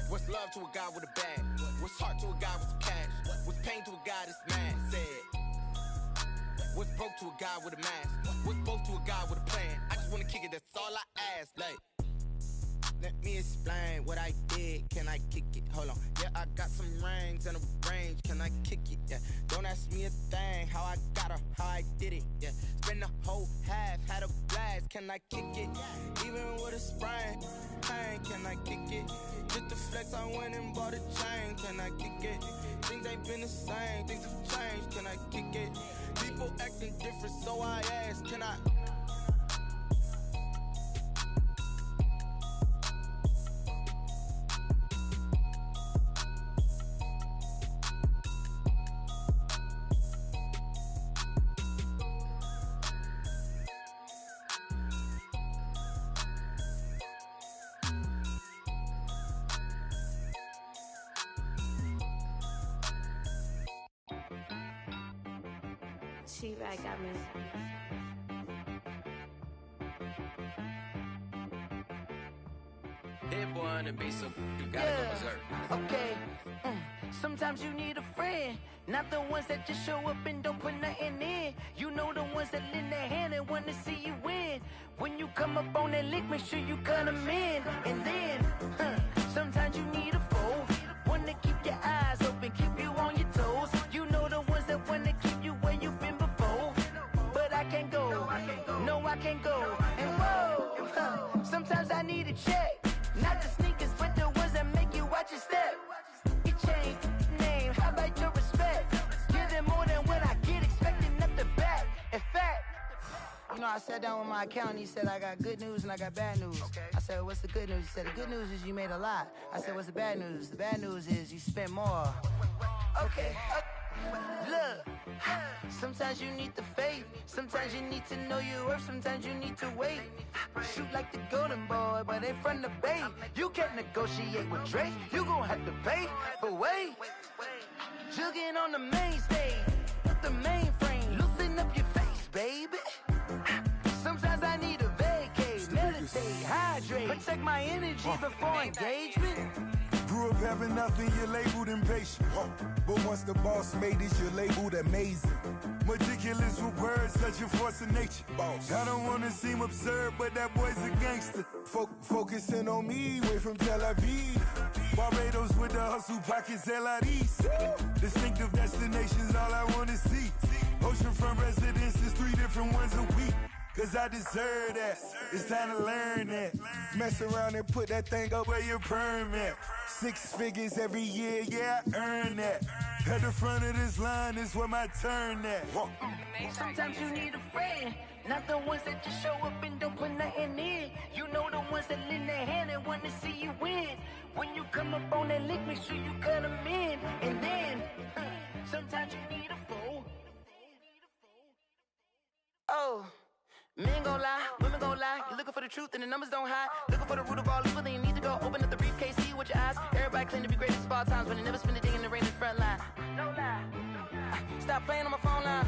What's love to a guy with a bag? What's heart to a guy with some cash? What's pain to a guy that's mad? Said. What's broke to a guy with a mask? What's both to a guy with a plan? I just wanna kick it, that's all I ask. Like, let me explain what I did. Can I kick it? Hold on. Yeah, I got some rings and a range. Can I kick it? Yeah. Don't ask me a thing. How I got her, how I did it. Yeah. Spend the whole half, had a blast. Can I kick it? Even with a sprain, pain. Can I kick it? Just to flex, I went and bought a chain. Can I kick it? Things ain't been the same. Things have changed. Can I kick it? People acting different, so I ask. Can I? She-Bag got me. Hit boy on the beat, so you gotta go berserk. Okay. Sometimes you need a friend, not the ones that just show up and don't put nothing in. You know the ones that lend their hand and want to see you win. When you come up on that lick, make sure you cut them in. And then, sometimes you need a foe, one to keep your eyes open, keep you on your toes. You know the ones that want to keep you where you've been before. But I can't go, no I can't go. And whoa, sometimes I need a check, not the sneakers, but the ones that make you watch your step. You change name, how about your respect? Give them more than what I get, expecting up the back. In fact, you know, I sat down with my accountant, he said I got good news and I got bad news. I said, what's the good news? He said, the good news is you made a lot. I said, what's the bad news? The bad news is you spent more. Okay, look, sometimes you need the faith, sometimes you need to know your worth, sometimes you need to wait. Shoot like the golden boy, but ain't from the bay. You can't negotiate with Drake, you gon' have to pay. But wait, jugging on the main stage, the mainframe, loosen up your face, baby. Sometimes I need a vacate, meditate, hydrate, protect my energy before engagement. Grew up having nothing, you're labeled impatient. But once the boss made it, you're labeled amazing. Meticulous with words, such a force of nature. I don't wanna seem absurd, but that boy's a gangster. Focusing on me, way from Tel Aviv. Barbados with the hustle pockets, LIDs. Distinctive destinations, all I wanna see. Oceanfront residences, 3 different ones a week. Cause I deserve that, it's time to learn that. Mess around and put that thing up where your permit. 6 figures every year, yeah, I earn that. At the front of this line is where my turn at. Sometimes you need a friend, not the ones that just show up and don't put nothing in. You know the ones that lend their hand and want to see you win. When you come up on that lick, make sure you cut them in. And then, sometimes you need a foe. Oh. Men gon' lie, women gon' lie. You're looking for the truth and the numbers don't hide. Looking for the root of all evil, then you need to go open up the briefcase, see with your eyes. Everybody claim to be greatest of all times, but they never spend a day in the rain in the front line. No lie. Stop playing on my phone line.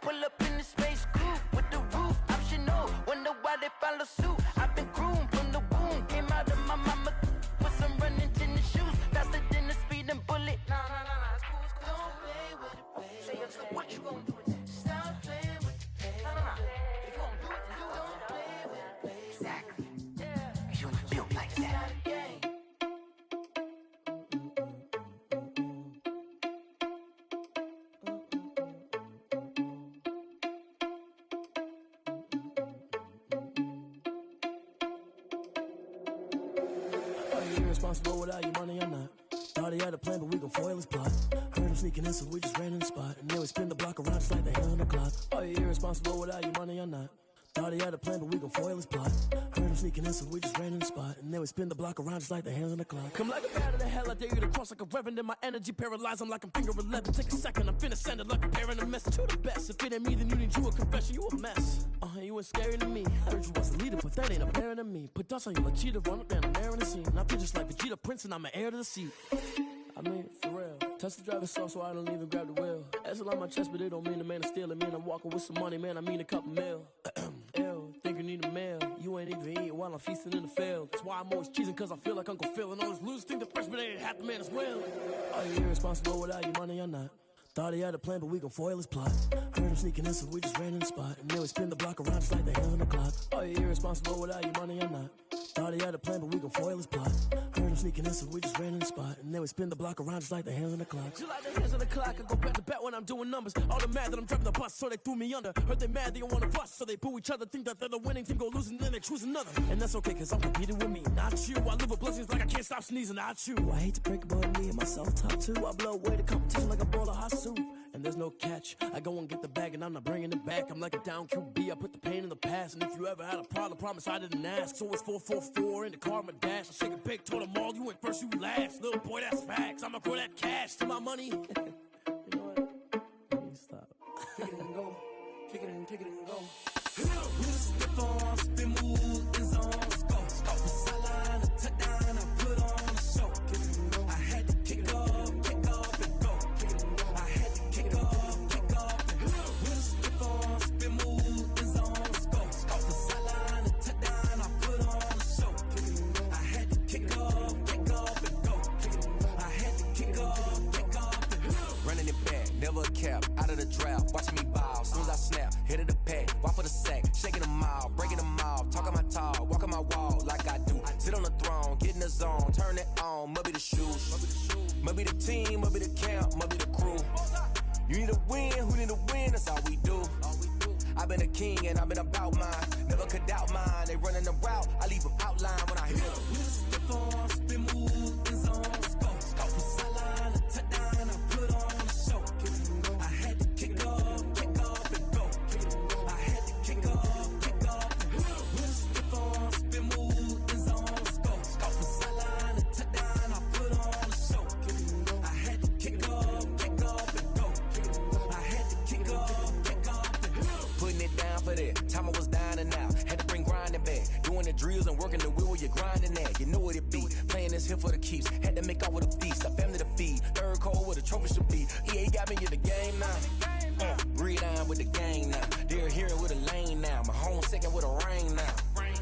Pull up in the space coupe with the roof optional. Wonder why they follow suit. I've been groomed from the womb. Came out of my mama with some running tennis shoes. Faster than the speeding bullet. Nah, it's cool, it's cool. Don't play with it, baby. Say, what you gon' do? Stop playing. If you gon' do it, then you don't play with it, baby. Exactly. Yeah. You built like that. Are you irresponsible without your money or not? Thought he had a plan, but we gon' foil his plot. Heard him sneaking in, so we just ran in the spot. And then we spin the block around just like the hands on the clock. Are you irresponsible without your money or not? Thought he had a plan, but we gon' foil his plot. Heard him sneaking in, so we just ran in the spot. And then we spin the block around just like the hands on the clock. Come like a bat of the hell, I dare you to cross like a reverend. In my energy paralyzed, I'm like I'm finger 11. Take a second, I'm finna send it like a parent a message to the best. If it ain't me, then you need you a confession, you a mess. You ain't scary to me. Heard you was a leader, but that ain't apparent to me. Put dust on you like cheetah, run up down, I'm there in the scene. I feel just like Vegeta Prince, and I'm an heir to the seat. I mean, for real. Touch the driver's soft so I don't even grab the wheel. That's a lot on my chest, but it don't mean the man is stealing. Man, I'm walking with some money, man, I mean a couple mil. Ew, think you need a meal. You ain't even eating while I'm feasting in the field. That's why I'm always cheesing, cause I feel like Uncle Phil. And all this loose think the freshman ain't half the man as well. Are you irresponsible without your money or not? Thought he had a plan, but we gon' foil his plot. Heard him sneaking in, so we just ran in the spot. And then we spin the block around just like the hands on the clock. Are you irresponsible without your money or not? Thought he had a plan, but we gon' foil his plot. Heard him sneaking in, so we just ran in the spot. And then we spin the block around just like the hands on the clock. Just like the hands on the clock, I go back to back when I'm doing numbers. All the mad that I'm driving the bus, so they threw me under. Heard they mad, they don't wanna bust, so they boo each other. Think that they're the winning team, go losing, then they choose another. And that's okay, cause I'm competing with me, not you. I live with blessings like I can't stop sneezing, not you. I hate to break it, but me and myself top two. I blow away the competition like a bowl of hot soup. And there's no catch. I go and get the bag and I'm not bringing it back. I'm like a down QB, I put the pain in the past. And if you ever had a problem, promise I didn't ask. So it's 444 in the car, my dash. I shake a big, told them all, you went first, you last. Little boy, that's facts. I'ma grow that cash to my money. You know what? Let me stop. Kick it and go. Kick it and go. Step on, spin move, in zone, go. Sideline, a touchdown, I put on a show. I had to kick off and go. I had to kick off and go. Step on, spin move, in zone, go. Sideline, a touchdown, I put on a show. I had to kick off and go. I had to kick off and go. Running it back, never a cap, out of the drought, watching me ball. Soon as I snap, hit of the pack, walk for the sack, shaking them out, breaking them off, talking my talk, walking my wall like I do. Sit on the throne, get in the zone, turn it on, must be the shoes, must be the team, must be the camp, must be the crew. You need a win, who need a win, that's all we do. I've been a king and I've been about mine, never could doubt mine. They running the route, I leave them outline when I hit them. Step on, spin move, in zone, go. Sideline, a touchdown, I put on a show. I had to kick off and go. I had to kick off and go. Step on, spin move, in zone, go. Sideline, a touchdown, I put on a show. I had to kick off and go. I had to kick off and go. Putting it down for that, time I was down and out, had to bring grinding back, doing the drills and working the wheel where you're grinding at. You know what it be, playing this here for the keeps, had to make out with a feast, a family to feed, third cold where the trophy should be. EA got me in the game now, gridiron with the gang now, they're hearing with a lane now, my home second with a rain now.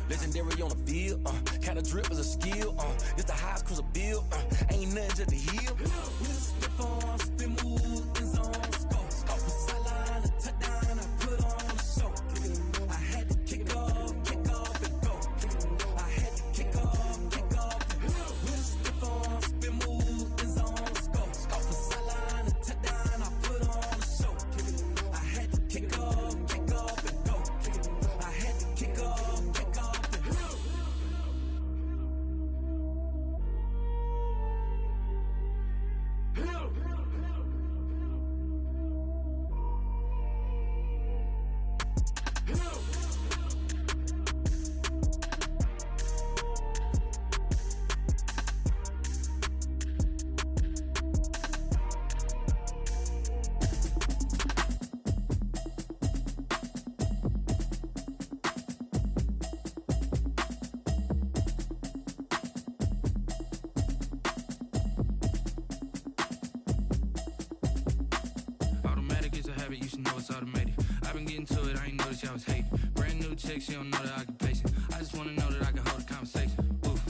Legendary on the field, kind of drip is a skill, it's the highest cruiser bill, ain't nothing just the heel. Step on, spin move, in zone, go. Sideline, a touchdown, I put on a show. I had to kick off and go. I had to kick off and go. Step on, spin move, in zone, go. Sideline, a touchdown, I put on a show. I had to kick off and go. I had to kick off and go. Automatic is a habit, you should know it's automated. I've been getting to it, I ain't noticed y'all was hating. Brand new chick, she don't know that I can pace it. I just wanna know that I can hold a conversation. Oof,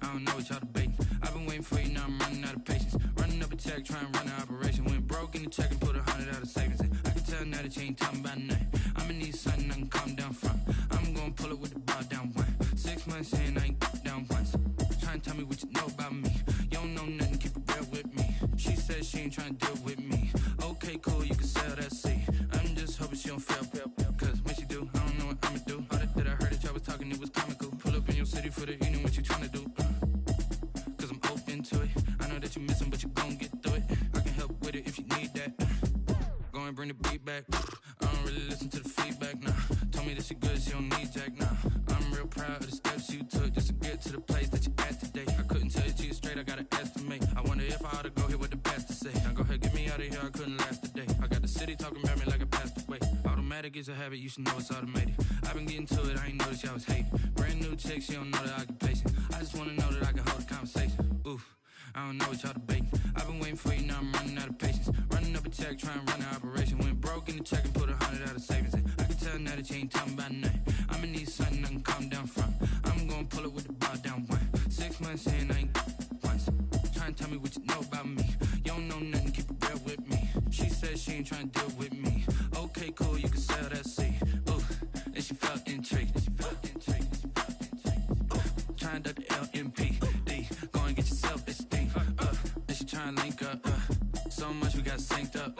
I don't know what y'all debating. I've been waiting for you, now I'm running out of patience. Running up a check, trying to run an operation. Went broke in the check and put 100 out of savings. And I can tell now that you ain't talking about nothing. I'ma need something I can calm down from. I'm gonna pull it with the bar down one. 6 months in, I ain't down once. Trying to tell me what you know about me. You don't know nothing, keep it real with me. She said she ain't trying to deal with me. Okay, cool, you can sell that seat. I'm just hoping she don't fail. Cause when she do, I don't know what I'ma do. All that I heard that y'all was talking, it was comical. Pull up in your city for the evening, what you tryna do? Cause I'm open to it. I know that you missing, but you gon' get through it. I can help with it if you need that. Go and bring the beat back. I don't really listen to the feedback, nah. Told me that she good, she don't need jack, nah. I'm real proud of the steps you took just to get to the place that you at today. I couldn't tell you to you straight, I gotta estimate. I wonder if I ought to go here with the best to say. Now go ahead, get me out of here, I couldn't last a day. I got the city talking about me like I passed away. Automatic is a habit, you should know it's automated. I've been getting to it, I ain't noticed y'all was hating. Brand new chick, she don't know that I can pace it. I just wanna know that I can hold a conversation. Oof, I don't know what y'all debating. I've been waiting for you, now I'm running out of patience. Running up a check, trying to run an operation. Went broke in the check and put 100 out of savings in. I can tell now that you ain't talking about nothing. I'ma need something I can calm down from. I'm gonna pull it with the bar down one. 6 months in, I ain't once. Trying to tell me what you know about me. You don't know nothing, keep it real with me. She said she ain't trying to deal with me. Okay, cool, you can sell that seed. Ooh, and she felt intrigued. Trying to duck the LMPD. Go and get yourself esteem. And she trying to link up. So much we got synced up.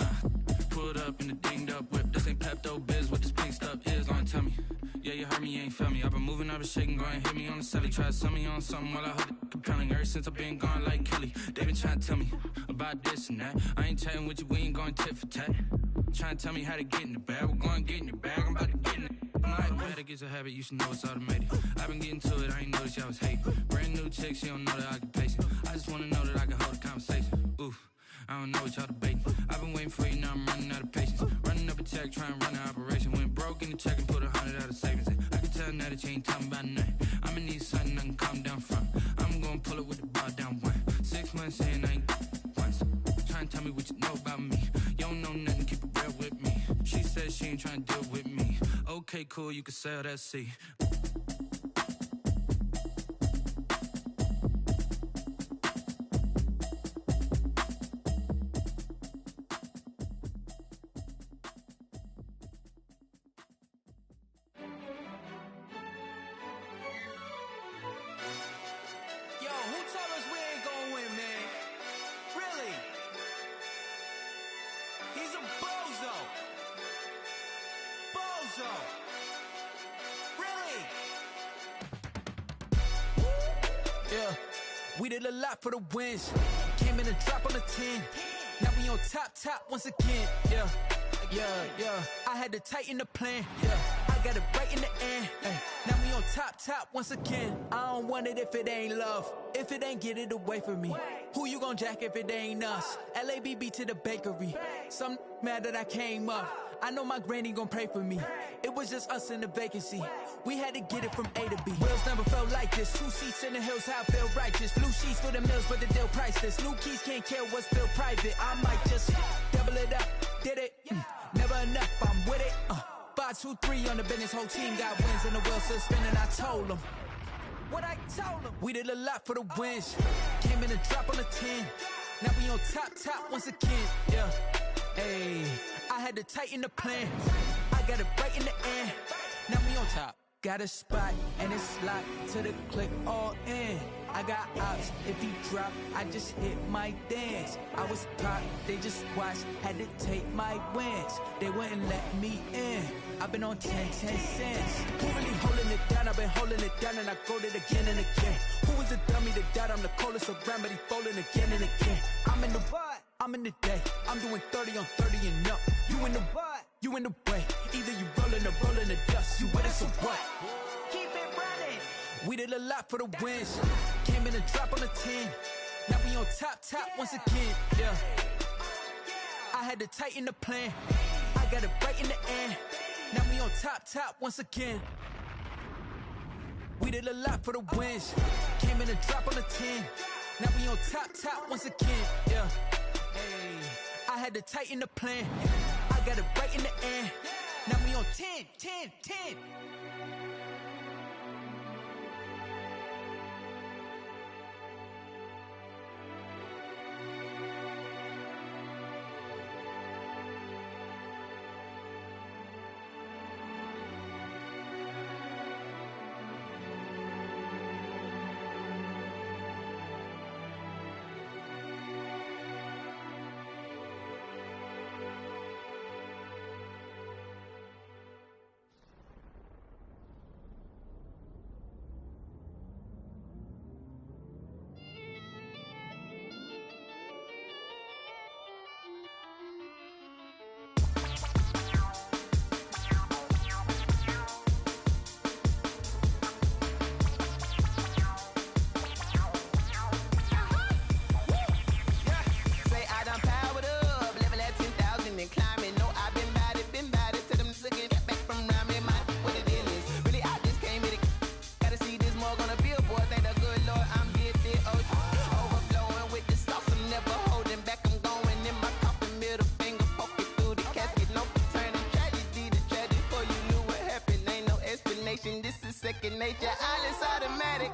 Pulled up in the dinged up whip. This ain't Pepto Biz, what this pink stuff is. Long tell me. Yeah, you heard me, you ain't felt me. I've been moving, I've been shaking, go and hit me on the celly. Try to sell me on something while I hold it compelling. Ever since I've been gone like Kelly, they been trying to tell me about this and that. I ain't chatting with you, we ain't going tit for tat. Trying to tell me how to get in the bag. We're going to get in the bag, I'm about to get in it. I'm like, better get a habit, you should know it's automated. I've been getting to it, I ain't noticed y'all was hating. Brand new chick, she don't know the occupation. I just wanna know that I can hold a conversation. Oof, I don't know what y'all debating. I've been waiting for you, now I'm running out of patience. Running up a check, trying to run an operation. Went broke in the check and put 100 out of savings in. I can tell now that you ain't talking about nothing. I'ma need something I can calm down from. I'm gonna pull it with the bar down one. 6 months in, I ain't once. Trying to tell me what you know about me. You don't know nothing, keep it real with me. She said she ain't trying to deal with me. Okay, cool, you can sell that seed. Yo, who told us we ain't gonna win, man? Really? He's a bozo. Bozo. Really? Yeah, we did a lot for the wins. Came in and drop on the 10. Now we on top once again. Yeah. I had to tighten the plan. Yeah, I got it right in the end. Now we on top once again. I don't want it if it ain't love. If it ain't, get it away from me. Who you gon' jack if it ain't us? LABB to the bakery. Some mad that I came up. I know my granny gon' pray for me. It was just us in the vacancy. We had to get it from A to B. Wheels never felt like this. 2 seats in the hills, how I feel righteous. Blue sheets for the mills, but the deal priceless. New keys can't kill what's still private. I might just double it up. Did it? Never enough, I'm with it. 5, 2, 3 on the business. Whole team got wins and the wheels still spinning. I told them what I told them. We did a lot for the wins. Came in and drop on the 10. Now we on top once again. Yeah. Hey, I had to tighten the plan. I got it right in the end. Now we on top. Got a spot and it's locked to the click all in. I got ops, if you drop, I just hit my dance. I was popped, they just watched, had to take my wins. They wouldn't let me in. I've been on 10 cents. Who really holding it down? I've been holding it down and I go it again and again. Who was the dummy that died? I'm the coldest around, but he falling again and again. I'm in the what? I'm in the day. I'm doing 30 on 30 and up. You in the what? You in the way. Either you rolling or rolling the dust. You with us or what? Keep it running. We did a lot for the wins. Came in and drop on the 10. Now we on top once again. Yeah. I had to tighten the plan. I got it right in the end. Now we on top once again. We did a lot for the wins. Came in and drop on the 10. Now we on top once again. Yeah. Hey, I had to tighten the plan. I got it right in the end. Now we on 10. second nature. All is automatic.